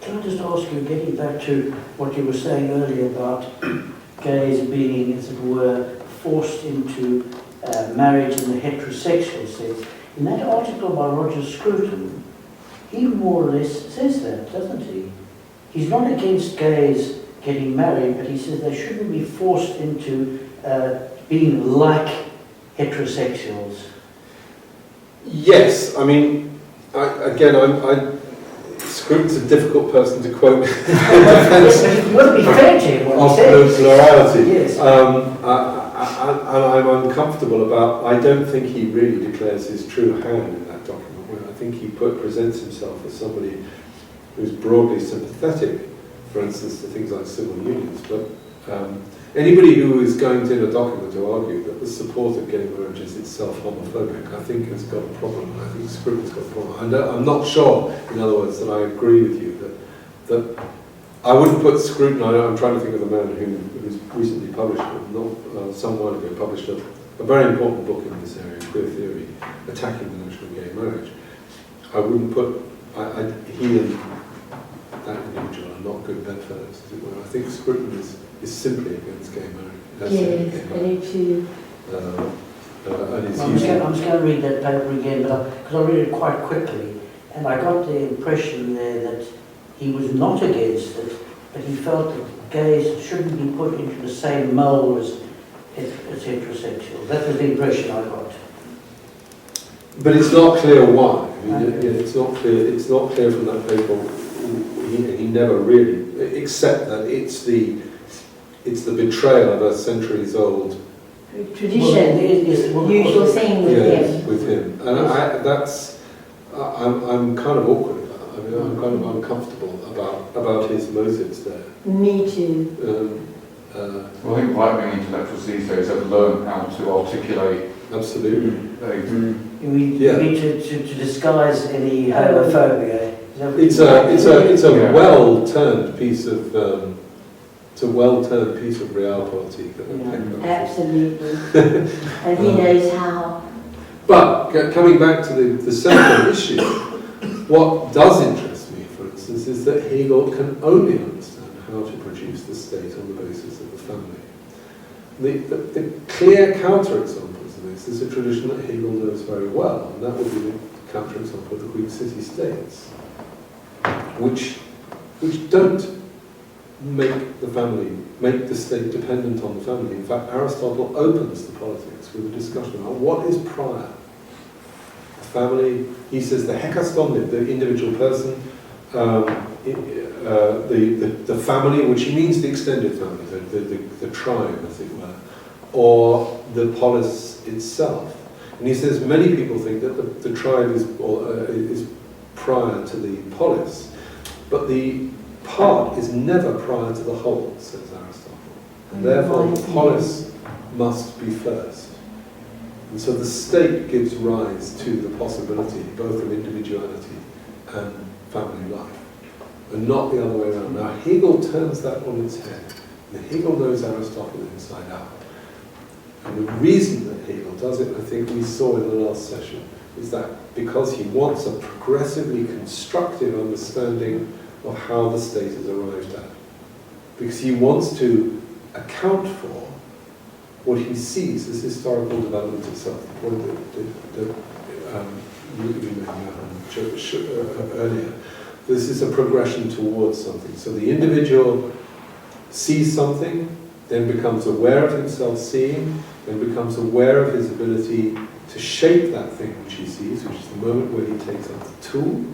Can I just ask you, getting back to what you were saying earlier about gays being, as it were, forced into marriage in the heterosexual sense, in that article by Roger Scruton, he more or less says that, doesn't he? He's not against gays getting married, but he says they shouldn't be forced into being like heterosexuals. Yes, I mean, Scruton's a difficult person to quote. You want to be fair to him what he says. Plurality. Yes. I'm uncomfortable about. I don't think he really declares his true hand in that document. I think he presents himself as somebody who's broadly sympathetic, for instance, to things like civil unions. But anybody who is going to in a document to argue that the support of gay marriage is itself homophobic, I think has got a problem. I think Scruton's got a problem. I'm not sure, in other words, that I agree with you that I wouldn't put Scruton. I'm trying to think of the man who's recently published, some while ago, published a very important book in this area, queer theory, attacking the notion of gay marriage. I wouldn't put he and that individual are not good bedfellows, as it were. I think Scruton is simply against gay marriage. Yes, I do too. I'm just going to read that paper again, because I read it quite quickly, and I got the impression there that he was not against it, but he felt that gays shouldn't be put into the same mould as heterosexual. That was the impression I got. But it's not clear why. I mean, it's not clear. It's not clear from that paper. He never really, except that it's the betrayal of a centuries-old tradition, usual thing with him. With him, and I'm kind of awkward about that. I mean, I'm kind of uncomfortable about his motives there. Me too. Well, I think right-wing intellectuals these days have learned how to articulate. Absolutely. We need to disguise any homophobia. It's a well-turned piece of realpolitik. Absolutely. And he knows how. But coming back to the central issue, what does interest me, for instance, is that Hegel can only understand how to produce the state on the basis of the family. The clear counterexamples of this is a tradition that Hegel knows very well, and that would be the counterexample of the Greek city-states, which don't make the state dependent on the family. In fact, Aristotle opens the politics with a discussion about what is prior. The family, he says, the hekaston, the individual person, the family, which he means the extended family, the tribe, as it were, or the polis itself. And he says many people think that the tribe is prior to the polis, but the part is never prior to the whole, says Aristotle. And therefore the polis must be first. And so the state gives rise to the possibility both of individuality and family life, and not the other way around. Now Hegel turns that on its head. And Hegel knows Aristotle inside out. And the reason that Hegel does it, I think we saw in the last session, is that because he wants a progressively constructive understanding of how the state is arrived at. Because he wants to account for what he sees as historical development itself. The point that you made earlier. This is a progression towards something. So the individual sees something, then becomes aware of himself seeing, then becomes aware of his ability to shape that thing which he sees, which is the moment where he takes up the tool,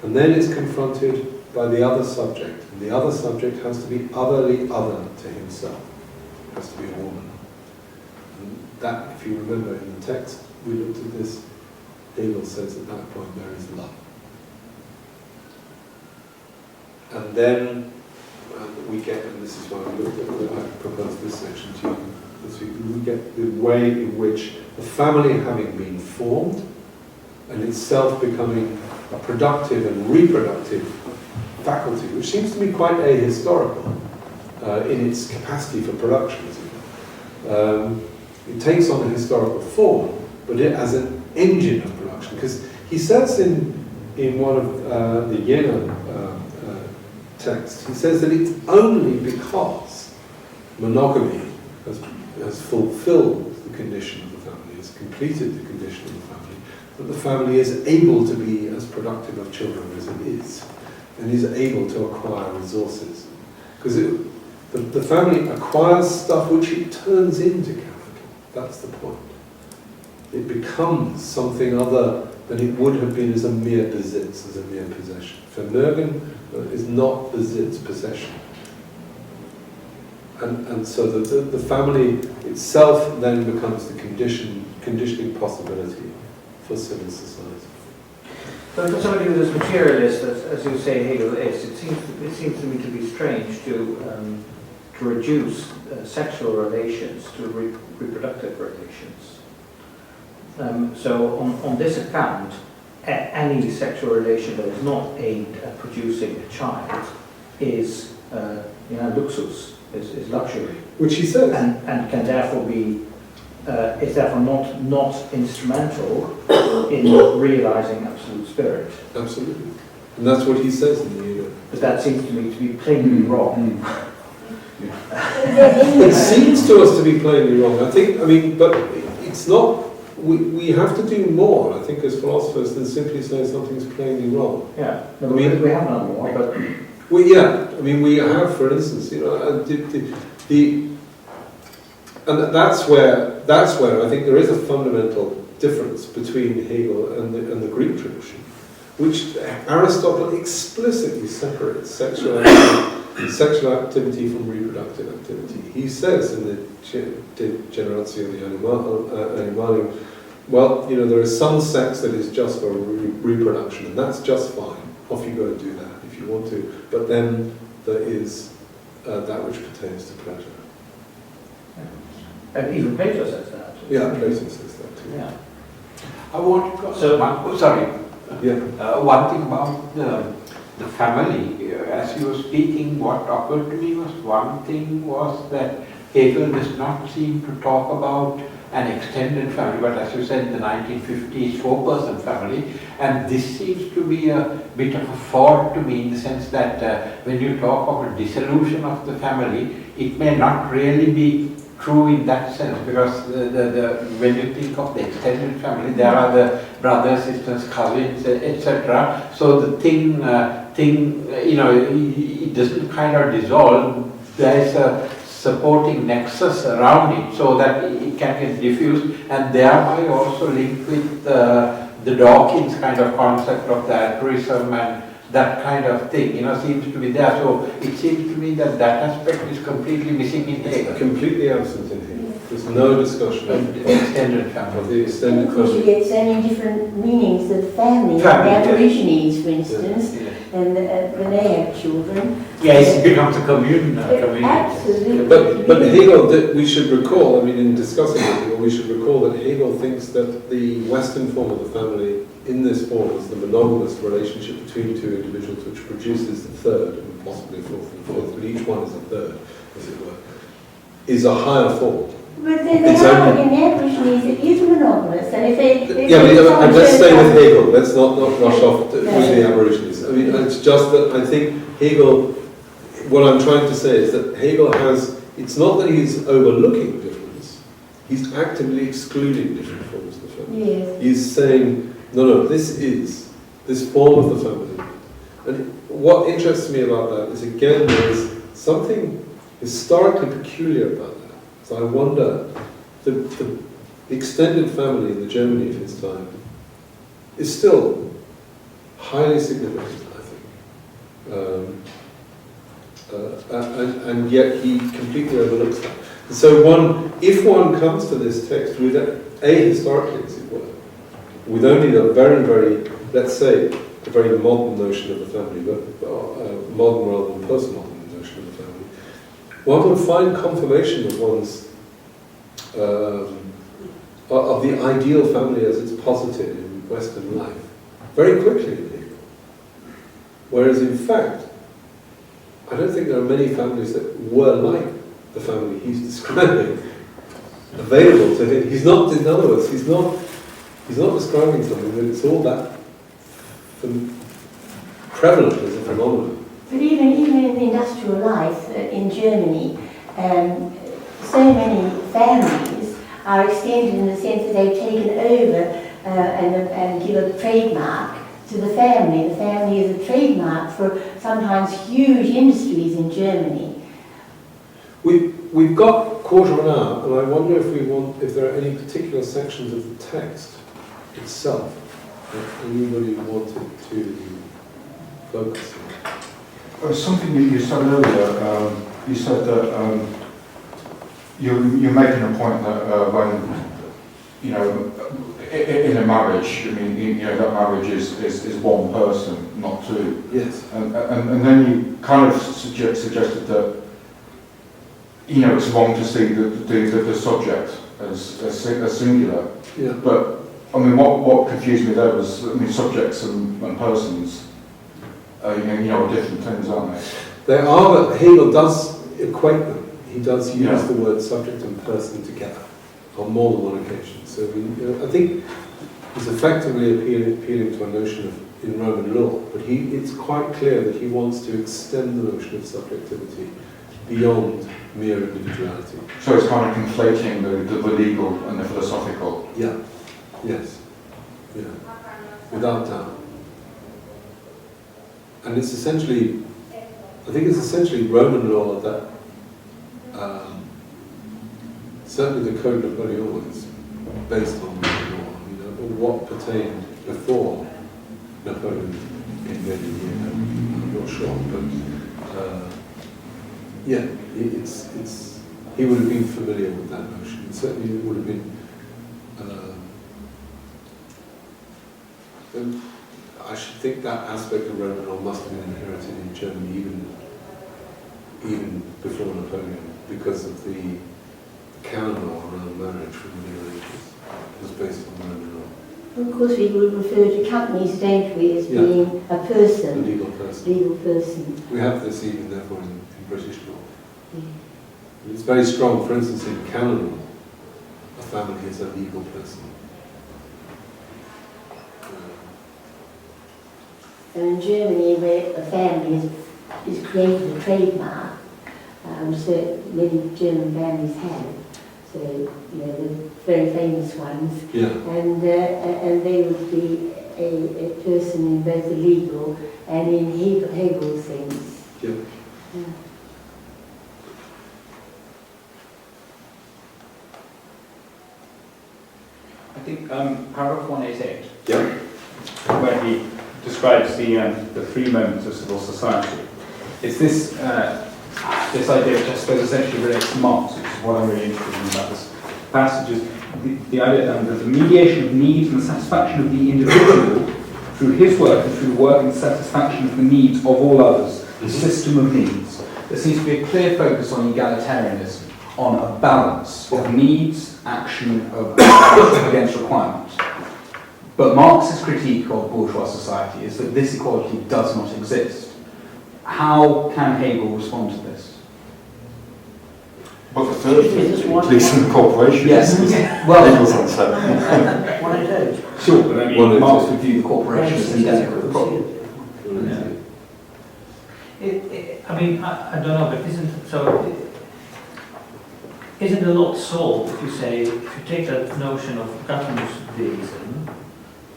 and then is confronted by the other subject. And the other subject has to be otherly other to himself. It has to be a woman. And that, if you remember in the text, we looked at this, Hegel says at that point there is love. And then we get, and this is why we looked at, I proposed this section to you this week, we get the way in which the family having been formed and itself becoming a productive and reproductive faculty, which seems to be quite ahistorical in its capacity for production. It takes on a historical form, but it as an engine of production. Because he says in one of the Jenaer text, he says that it's only because monogamy has fulfilled the condition of the family, has completed the condition of the family, that the family is able to be as productive of children as it is, and is able to acquire resources. Because the family acquires stuff which it turns into capital. That's the point. It becomes something other than it would have been as a mere besitz, as a mere possession. Vermögen is not besitz, possession. And so the family itself then becomes the conditioning possibility for civil society. But for somebody who is materialist, as you say Hegel is, it seems to me to be strange to reduce sexual relations to reproductive relations. So on this account, any sexual relation that is not aimed at producing a child is luxus, is luxury. Which he says. And can therefore be, is therefore not instrumental in realizing absolute spirit. Absolutely. And that's what he says in the But that seems to me to be plainly wrong. It seems to us to be plainly wrong. I mean, but it's not. We have to do more, I think, as philosophers, than simply say something's plainly wrong. Yeah, no, we have done more, but... We have, for instance, and that's where I think there is a fundamental difference between Hegel and the Greek tradition, which Aristotle explicitly separates sexual activity from reproductive activity. He says in the Generatio de Animalium, well, there is some sex that is just for reproduction, and that's just fine. Off you go to do that if you want to. But then there is that which pertains to pleasure. And even Plato says that. Yeah, Plato says that too. Yeah. I want to one thing about the family. As you were speaking, what occurred to me was one thing was that Hegel does not seem to talk about an extended family, but as you said, in the 1950s, 4-person family, and this seems to be a bit of a fault to me in the sense that when you talk of a dissolution of the family, it may not really be true in that sense, because when you think of the extended family, there are the brothers, sisters, cousins, etc. So the thing, it doesn't kind of dissolve. There is a supporting nexus around it, so that it can get diffused, and thereby also linked with the Dawkins kind of concept of the altruism and that kind of thing, seems to be there. So it seems to me that aspect is completely missing in Hegel. Completely absent in Hegel. There's no discussion of the extended family. Of the extended family. Because you get so many different meanings of family. The Aborigines, for instance, and when they have children. Yes, it becomes a community. Absolutely. But Hegel, we should recall, in discussing Hegel, we should recall that Hegel thinks that the Western form of the family in this form is the monogamous relationship between two individuals, which produces the third, and possibly fourth and fifth, but each one is a third, as it were, is a higher form. But they are in the Aborigines, it is monogamous, and if they let's stay with Hegel, let's not rush off with the Aborigines. mean, it's just that I think Hegel, what I'm trying to say is that Hegel has, it's not that he's overlooking difference, he's actively excluding different forms of the family. Yes. He's saying, no, this is this form of the family. And what interests me about that is, again, there's something historically peculiar about that. So I wonder, the extended family in the Germany of his time is still highly significant, I think. And yet he completely overlooks that. And so if one comes to this text with ahistorically, as it were, with only a very, very, let's say, a very modern notion of the family, but modern rather than postmodern notion of the family, one would find confirmation of one's of the ideal family as it's posited in Western life very quickly in Hegel. Whereas in fact, I don't think there are many families that were like the family he's describing available to him. He's not, in other words, he's not describing something that it's all that prevalent as a phenomenon. But even in the industrial life in Germany, so many families are extended in the sense that they've taken over and give a trademark to the family. The family is a trademark for sometimes huge industries in Germany. We've got a quarter of an hour, and I wonder if there are any particular sections of the text itself that anybody wanted to focus on. Something that you said earlier, you said that you're making a point that when, in a marriage, I mean, that marriage is one person, not two. Yes. And then you kind of suggested that, it's wrong to see the subject as singular. Yeah. But, I mean, what confused me there was, subjects and persons, are different things, aren't they? They are, but Hegel does equate them. He does use the word subject and person together on more than one occasion. So I think he's effectively appealing to a notion of in Roman law, but it's quite clear that he wants to extend the notion of subjectivity beyond mere individuality. So it's kind of conflating the legal and the philosophical. Yeah. Yes. Yeah. Without doubt. And it's essentially, Roman law that certainly the Code Napoleon is based on Roman law. What pertained before Napoleon invaded here, I'm not sure, but he would have been familiar with that notion. Certainly it would have been. I should think that aspect of Roman law must have been inherited in Germany even before Napoleon, because of the canon law around marriage from the Middle Ages. It was based on Roman law. Of course, we would refer to companies, don't we, as being a person. A legal person. Legal person. We have this even, therefore, in British law. Yeah. It's very strong, for instance, in canon law, a family is a legal person. And in Germany, where a family is created a trademark, so many German families have. So, the very famous ones. Yeah. And they would be a person in both the legal and in Hegel's sense. Yeah. Yeah. I think paragraph 188, yeah, where he describes the three moments of civil society. It's this idea which I suppose essentially relates to Marx, which is what I'm really interested in about this passage, is the idea that the mediation of needs and the satisfaction of the individual through his work and through the work and satisfaction of the needs of all others, the system of needs. There seems to be a clear focus on egalitarianism, on a balance of needs, action against requirement. But Marx's critique of bourgeois society is that this equality does not exist. How can Hegel respond to this? Well, the third thing, police and corporations. Yes. Well, Hegel's answer. One of those. Sure, but I mean, Marx would view the corporation as endemic of the problem. possibility. I mean, I don't know, but isn't a lot solved if you say, if you take that notion of Gattungswesen,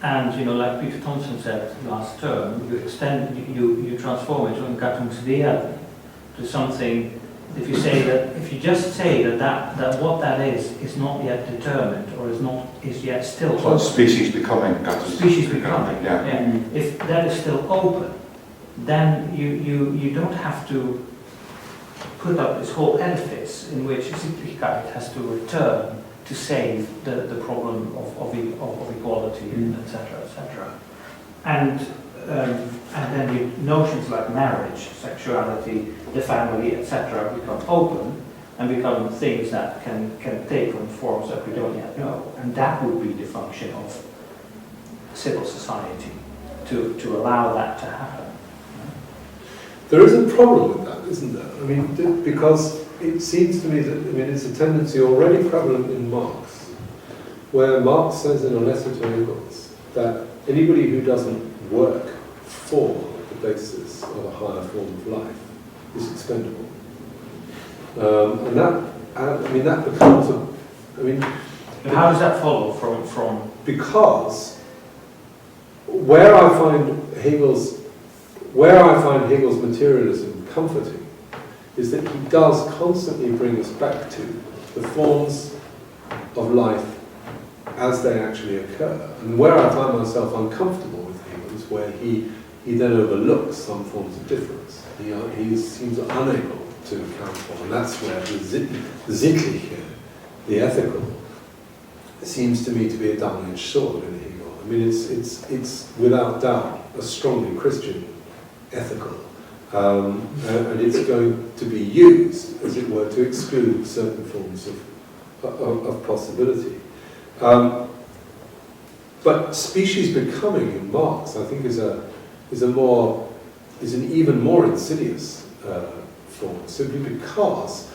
and like Peter Thompson said last term, you transform it from Gattungswesen to something. If you just say that what that is not yet determined or is yet still So species becoming Gattungswesen. Species becoming. Yeah. If that is still open, then you don't have to put up this whole edifice in which Sittlichkeit has to return to save the problem of equality, etc., etc. And then notions like marriage, sexuality, the family, etc., become open and become things that can take on forms that we don't yet know. And that would be the function of civil society, to allow that to happen. There is a problem with that, isn't there? I mean, because it seems to me that, it's a tendency already prevalent in Marx, where Marx says in a letter to Engels that anybody who doesn't work for the basis of a higher form of life is expendable. And that becomes But how does that follow from? Because where I find Hegel's materialism comforting is that he does constantly bring us back to the forms of life as they actually occur. And where I find myself uncomfortable with Hegel is where he then overlooks some forms of difference. He seems unable to account for, and that's where the Sittliche, the ethical, seems to me to be a double-edged sword in Hegel. I mean, it's without doubt a strongly Christian ethical, and it's going to be used, as it were, to exclude certain forms of possibility. But species becoming in Marx, I think, is an even more insidious form, simply because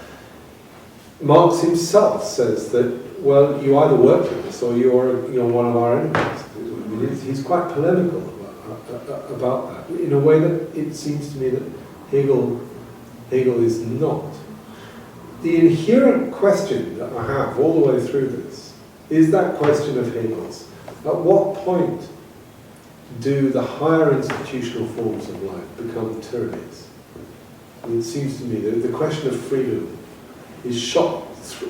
Marx himself says that, well, you either work with us or you're one of our enemies. I mean, he's quite polemical about that, in a way that it seems to me that Hegel is not. The inherent question that I have all the way through this is that question of Hegel's. At what point do the higher institutional forms of life become tyrannies? And it seems to me that the question of freedom is shot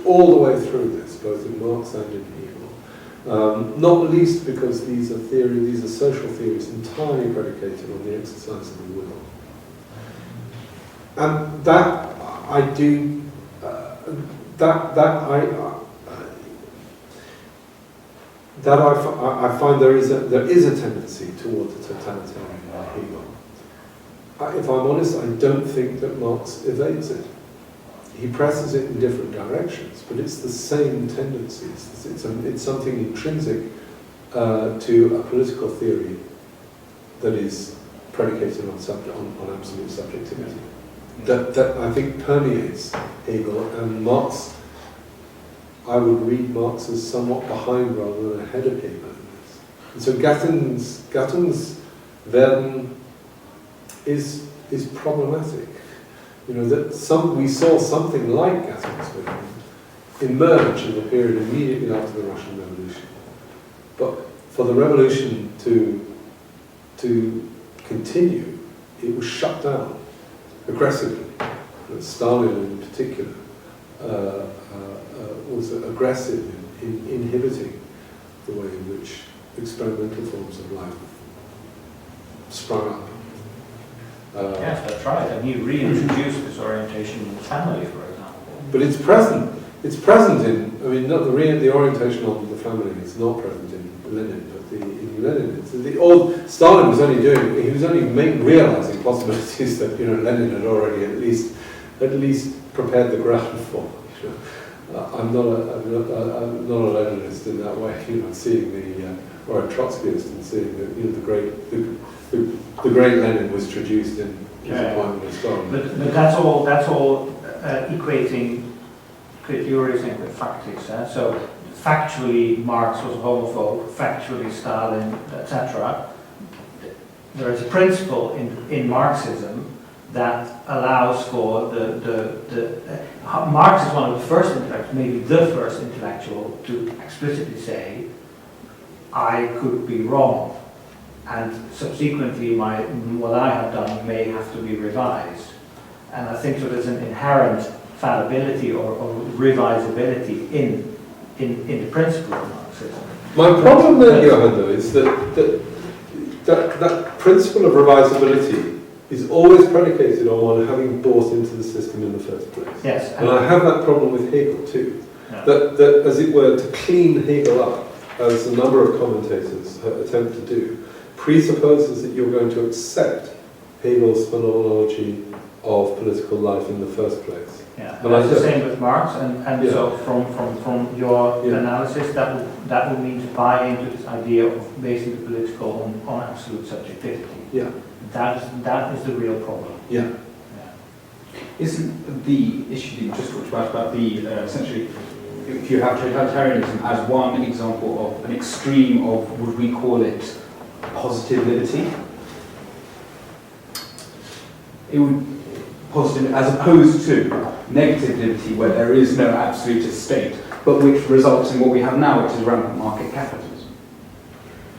all the way through this, both in Marx and in Hegel. Not least because these are social theories entirely predicated on the exercise of the will. And that I do, I find there is a tendency towards the totalitarian in Hegel. If I'm honest, I don't think that Marx evades it. He presses it in different directions, but it's the same tendencies. It's something intrinsic to a political theory that is predicated on absolute subjectivity. That I think permeates Hegel, and Marx, I would read Marx as somewhat behind rather than ahead of Hegel in this. And so Gattungswerden is problematic. That we saw something like Gattungswerden emerge in the period immediately after the Russian Revolution. But for the revolution to continue, it was shut down aggressively. Stalin in particular was aggressive in inhibiting the way in which experimental forms of life sprung up. Yes, that's right. And he reintroduced this orientation in the family, for example. But it's present. It's present in. I mean, not the orientation of the family is not present in Lenin, but in Lenin. Stalin was only realizing possibilities that Lenin had already at least prepared the ground for. I'm not a Leninist in that way. Seeing or a Trotskyist and seeing that the great Lenin was traduced in his appointment as Stalin. But that's all equating theorizing with factics. So factually Marx was a homophobe, factually Stalin, etc. there is a principle in Marxism that allows for Marx is one of the first intellectuals, maybe the first intellectual, to explicitly say, I could be wrong, and subsequently what I have done may have to be revised. And I think so there's an inherent fallibility or revisability in the principle of Marxism. My problem there, Johan, though, is that principle of revisability is always predicated on one having bought into the system in the first place. Yes. And I have that problem with Hegel too. Yeah. That, as it were, to clean Hegel up, as a number of commentators attempt to do, presupposes that you're going to accept Hegel's phenomenology of political life in the first place. Yeah, and that's the same with Marx, and so from your analysis, that would mean to buy into this idea of basing the political on absolute subjectivity. Yeah. That is the real problem. Yeah. Isn't the issue that you just talked about the essentially, if you have totalitarianism as one example of an extreme of, would we call it, positive liberty? It would positive, as opposed to negative liberty, where there is no absolutist state, but which results in what we have now, which is rampant market capitalism.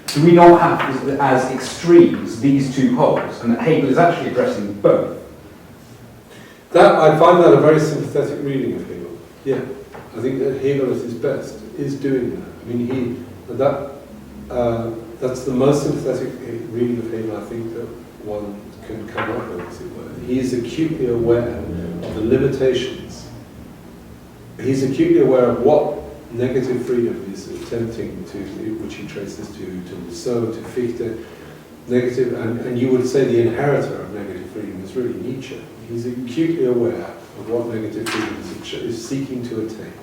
Do we not have as extremes these two poles, and that Hegel is actually addressing both? That I find that a very sympathetic reading of Hegel. Yeah, I think that Hegel at his best is doing that. I mean, that's the most sympathetic reading of Hegel I think that one can come up with, as it were. He is acutely aware of the limitations. He's acutely aware of what negative freedom is attempting to, which he traces to Rousseau, to Fichte. Negative, and you would say the inheritor of negative freedom is really Nietzsche. He's acutely aware of what negative freedom is seeking to attain.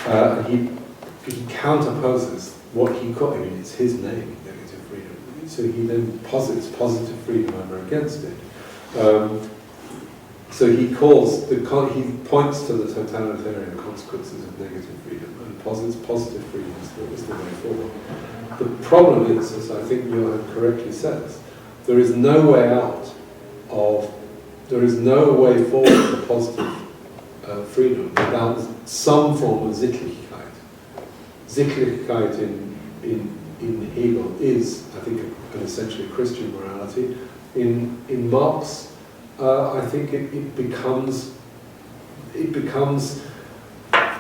And he counterposes what he called, I mean, it's his name, negative freedom. So he then posits positive freedom over against it. So he points to the totalitarian consequences of negative freedom and posits positive freedom as the way forward. The problem is, as I think Johan correctly says, there is no way forward for positive freedom without some form of Sittlichkeit. Sittlichkeit in Hegel is, I think, an essentially Christian morality. In Marx, I think it becomes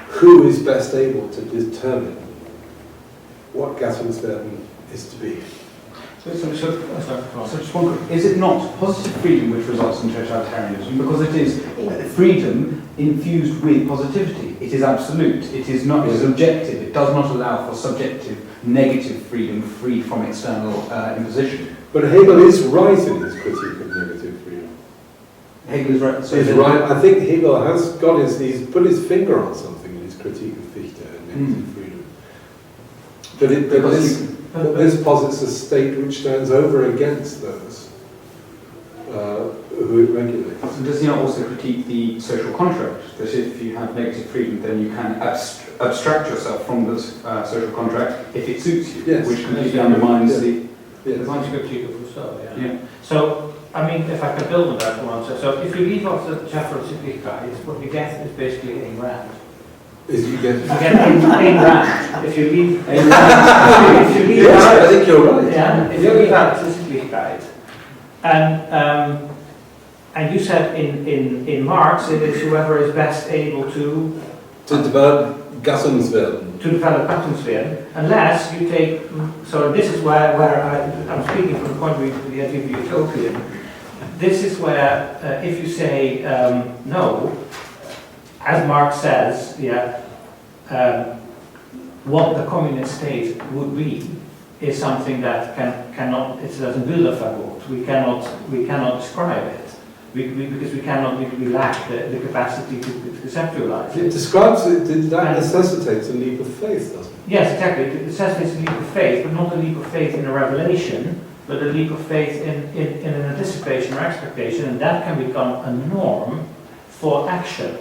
who is best able to determine what Gattungswerden is to be. So just one quick, is it not positive freedom which results in totalitarianism? Because it is freedom infused with positivity. It is absolute. It is not. It is objective. It does not allow for subjective, negative freedom, free from external imposition. But Hegel is right in his critique of negative freedom. Hegel is right. So he's right. I think Hegel has he's put his finger on something in his critique of Fichte and negative freedom. But this posits a state which stands over against those who it regulates. And does he not also critique the social contract? That if you have negative freedom, then you can abstract yourself from the social contract if it suits you, yes. Which completely undermines the... Yes. One critique of Rousseau, yeah. So, I mean, if I can build on that one, so if you leave off the chapter of Sittlichkeit, what you get is basically Ayn Rand. You get Ayn Rand. If you leave Ayn Rand, yes, I think you're right. Yeah, if you leave out the Sittlichkeit, and you said in Marx it is whoever is best able to develop Gattungswerden. To develop Gattungswerden, unless you take. So this is where I'm speaking from the point of view of the idea of utopian. This is where if you say no, as Marx says, what the communist state would be is something that cannot. It doesn't Bilderverbot. We cannot describe it. Because we lack the capacity to conceptualize it. It describes it, that necessitates a leap of faith, doesn't it? Yes, exactly. It necessitates a leap of faith, but not a leap of faith in a revelation, but a leap of faith in an anticipation or expectation, and that can become a norm for action.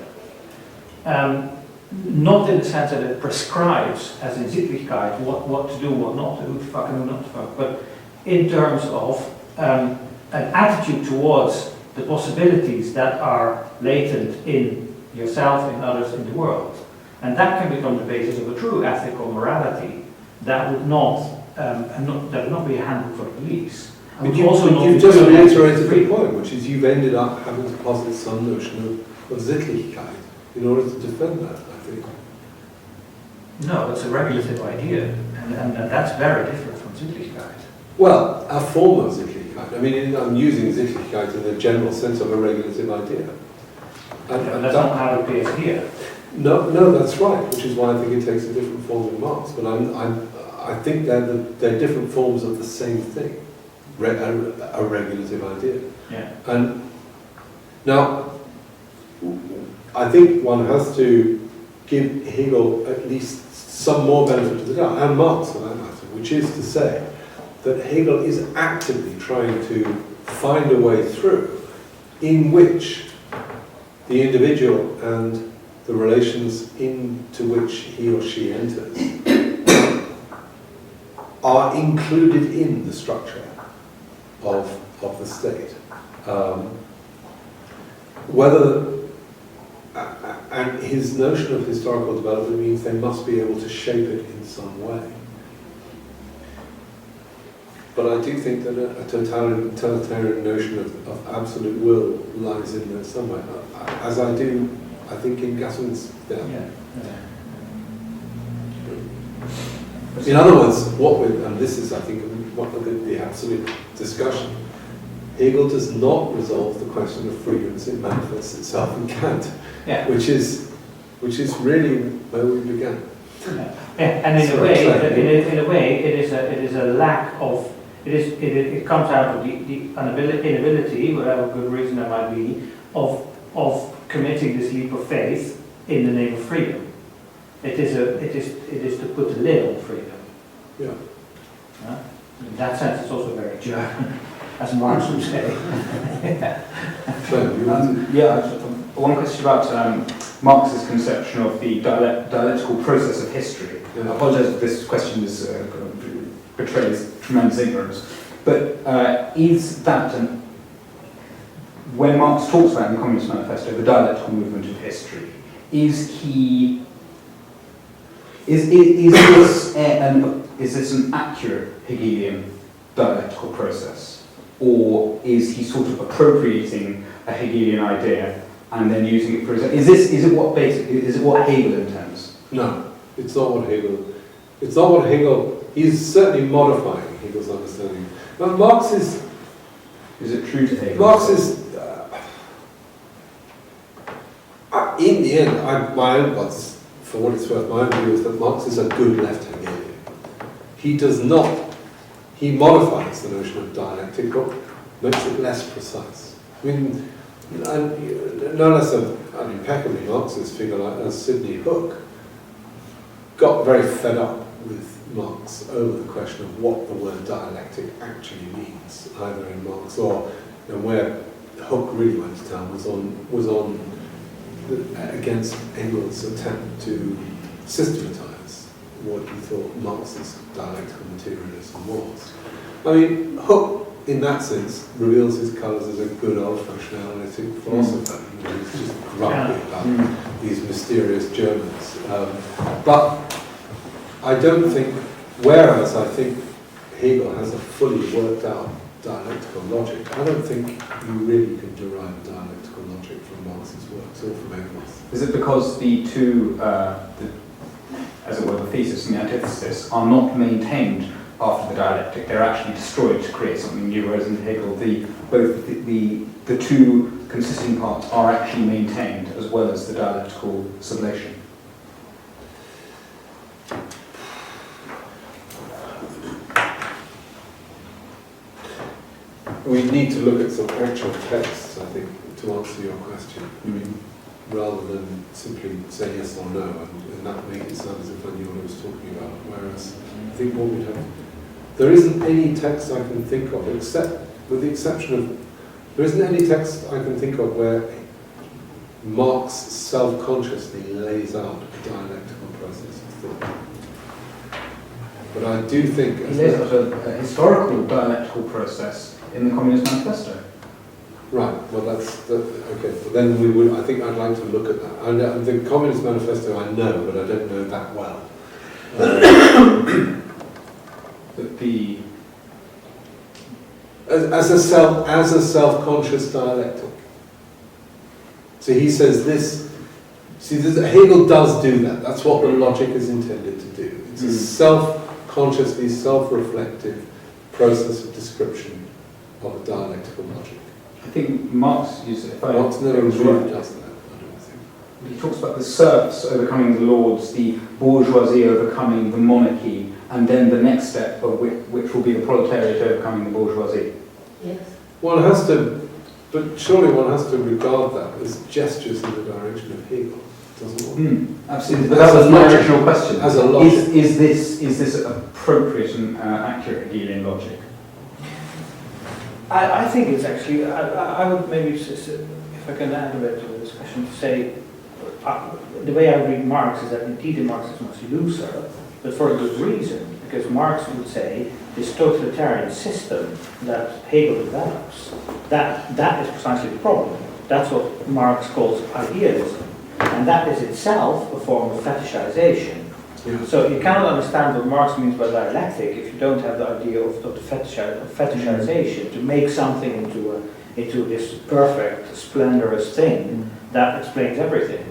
Not in the sense that it prescribes, as in Sittlichkeit, what to do, what not to do, to fuck and who not to fuck, but in terms of an attitude towards the possibilities that are latent in yourself and others in the world. And that can become the basis of a true ethical morality that would not be a handbook for the police. But you've just reiterated the point, which is you've ended up having to posit some notion of Sittlichkeit in order to defend that, I think. No, it's a regulative idea, and that's very different from Sittlichkeit. Well, a form of Sittlichkeit. I mean, I'm using Sittlichkeit in the general sense of a regulative idea. And that's not how it appears here. No, that's right, which is why I think it takes a different form in Marx. But I think they're different forms of the same thing, a regulative idea. Yeah. And now, I think one has to give Hegel at least some more benefit of the doubt, and Marx for that matter, which is to say that Hegel is actively trying to find a way through in which the individual and the relations into which he or she enters are included in the structure of the state. And his notion of historical development means they must be able to shape it in some way. But I do think that a totalitarian notion of absolute will lies in there somewhere, as I do, I think, in Gaston's death. In other words, and this is, I think, what the absolute discussion, Hegel does not resolve the question of freedom as it manifests itself in Kant, which is really where we began. And in a way, it is a lack of. It comes out of the inability, whatever good reason there might be, of committing this leap of faith in the name of freedom. It is to put a lid on freedom. Yeah. In that sense, it's also very German, as Marx would say. One question about Marx's conception of the dialectical process of history. I apologise if this question betrays tremendous ignorance, but is that when Marx talks about in the Communist Manifesto the dialectical movement of history, is this an accurate Hegelian dialectical process, or is he sort of appropriating a Hegelian idea and then using it for his own? Is it what Hegel intends? No, it's not what Hegel. It's not what Hegel. He's certainly modifying Hegel's understanding. But Marx is. Is it true to Hegel? Marx is. In the end, for what it's worth, my own view is that Marx is a good left Hegelian. He does not. He modifies the notion of dialectic, but makes it less precise. I mean, no less an impeccably Marxist figure as Sidney Hook got very fed up with Marx over the question of what the word dialectic actually means, either in Marx or where Hook really went to town was on against Engels' attempt to systematize what he thought Marx's dialectical materialism was. I mean, Hook, in that sense, reveals his colours as a good old-fashioned analytic philosopher. He's just grumpy about these mysterious Germans. But I don't think, whereas I think Hegel has a fully worked out dialectical logic, I don't think you really can derive a dialectical logic from Marx's works or from Engels. Is it because the two, as it were, the thesis and the antithesis, are not maintained after the dialectic? They're actually destroyed to create something new, whereas in Hegel, both the two consisting parts are actually maintained, as well as the dialectical sublation. We need to look at some actual texts, I think, to answer your question. I mean, rather than simply say yes or no, and that make it sound as if I knew what I was talking about. Whereas I think what we'd have, there isn't any text I can think of, except with the exception of, there isn't any text I can think of where Marx self-consciously lays out a dialectical process of thought. But I do think... He lays out a historical dialectical process in the Communist Manifesto. Right, well okay, but then I think I'd like to look at that. And the Communist Manifesto I know, but I don't know that well. As a self-conscious dialectic. So he says this, Hegel does do that. That's what the logic is intended to do. It's a self-consciously, self-reflective process of description of a dialectical logic. I think Marx uses it. Marx never really does that, I don't think. He talks about the serfs overcoming the lords, the bourgeoisie overcoming the monarchy, and then the next step of which will be the proletariat overcoming the bourgeoisie. Yes. One has to, but surely one has to regard that as gestures in the direction of Hegel, doesn't one? Absolutely. But that was my original question. As a logic. Is this appropriate and accurate Hegelian logic? I think it's actually, I would maybe, if I can add a bit to the discussion, to say, the way I read Marx is that indeed Marx is much looser, but for a good reason, because Marx would say this totalitarian system that Hegel develops, that is precisely the problem. That's what Marx calls idealism, and that is itself a form of fetishization. Yeah. So you cannot understand what Marx means by dialectic if you don't have the idea of the fetishization, to make something into this perfect, splendorous thing that explains everything.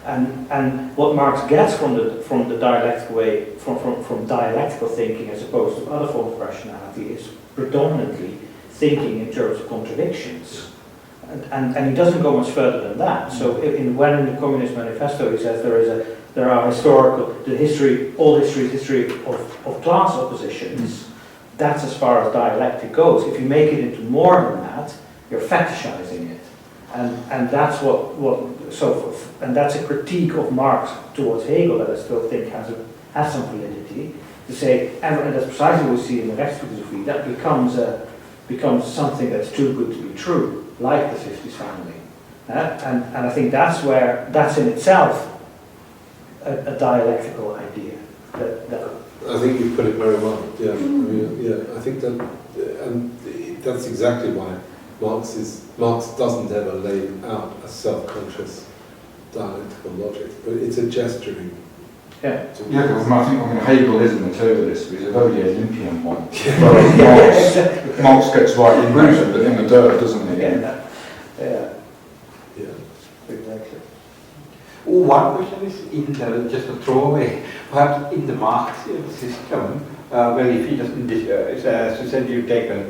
And what Marx gets from the dialectical way, from dialectical thinking as opposed to other forms of rationality, is predominantly thinking in terms of contradictions. And he doesn't go much further than that. So when in the Communist Manifesto he says there are historical, all history is history of class oppositions, that's as far as dialectic goes. If you make it into more than that, you're fetishizing it. And that's and that's a critique of Marx towards Hegel that I still think has some validity. To say, and that's precisely what we see in the Rechts Philosophie, that becomes something that's too good to be true, like the 50s family. And I think that's in itself a dialectical idea. I think you put it very well. Yeah, I mean, I think that, and that's exactly why Marx doesn't ever lay out a self-conscious dialectical logic, but it's a gesturing. Yeah, because I think Hegel is a materialist, but he's a very Olympian one. Whereas Marx gets right in there, but in the dirt, doesn't he? Yeah. Exactly. One question is just a throwaway. Perhaps in the Marxian system, well, if he doesn't, as you said, you take a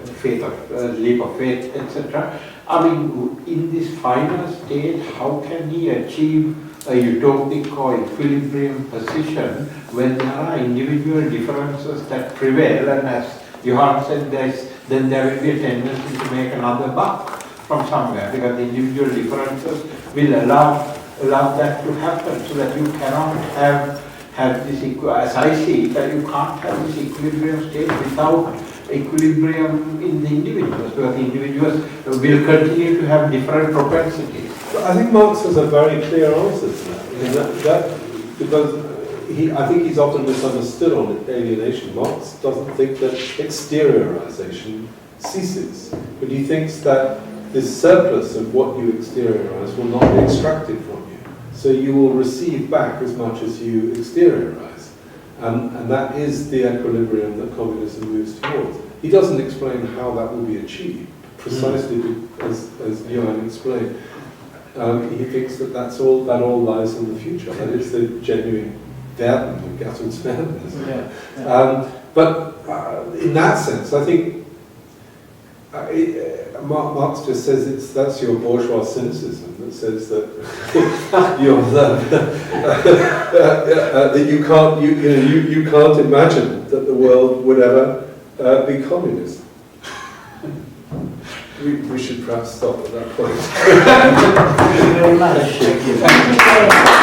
leap of faith, etc. I mean, in this final state, how can he achieve a utopic or equilibrium position when there are individual differences that prevail, and as Johann said, then there will be a tendency to make another buck from somewhere, because the individual differences will allow that to happen, so that you cannot have this, as I see it, that you can't have this equilibrium state without equilibrium in the individuals, because the individuals will continue to have different propensities. I think Marx has a very clear answer to that, because I think he's often misunderstood on alienation. Marx doesn't think that exteriorization ceases, but he thinks that this surplus of what you exteriorize will not be extracted from you. So you will receive back as much as you exteriorize. And that is the equilibrium that communism moves towards. He doesn't explain how that will be achieved, precisely as Johann explained. He thinks that all lies in the future. That is the genuine Werden, the Gattung's madness. But in that sense, I think Marx just says that's your bourgeois cynicism that says that that you can't imagine that the world would ever be communist. We should perhaps stop at that point. Thank you very much.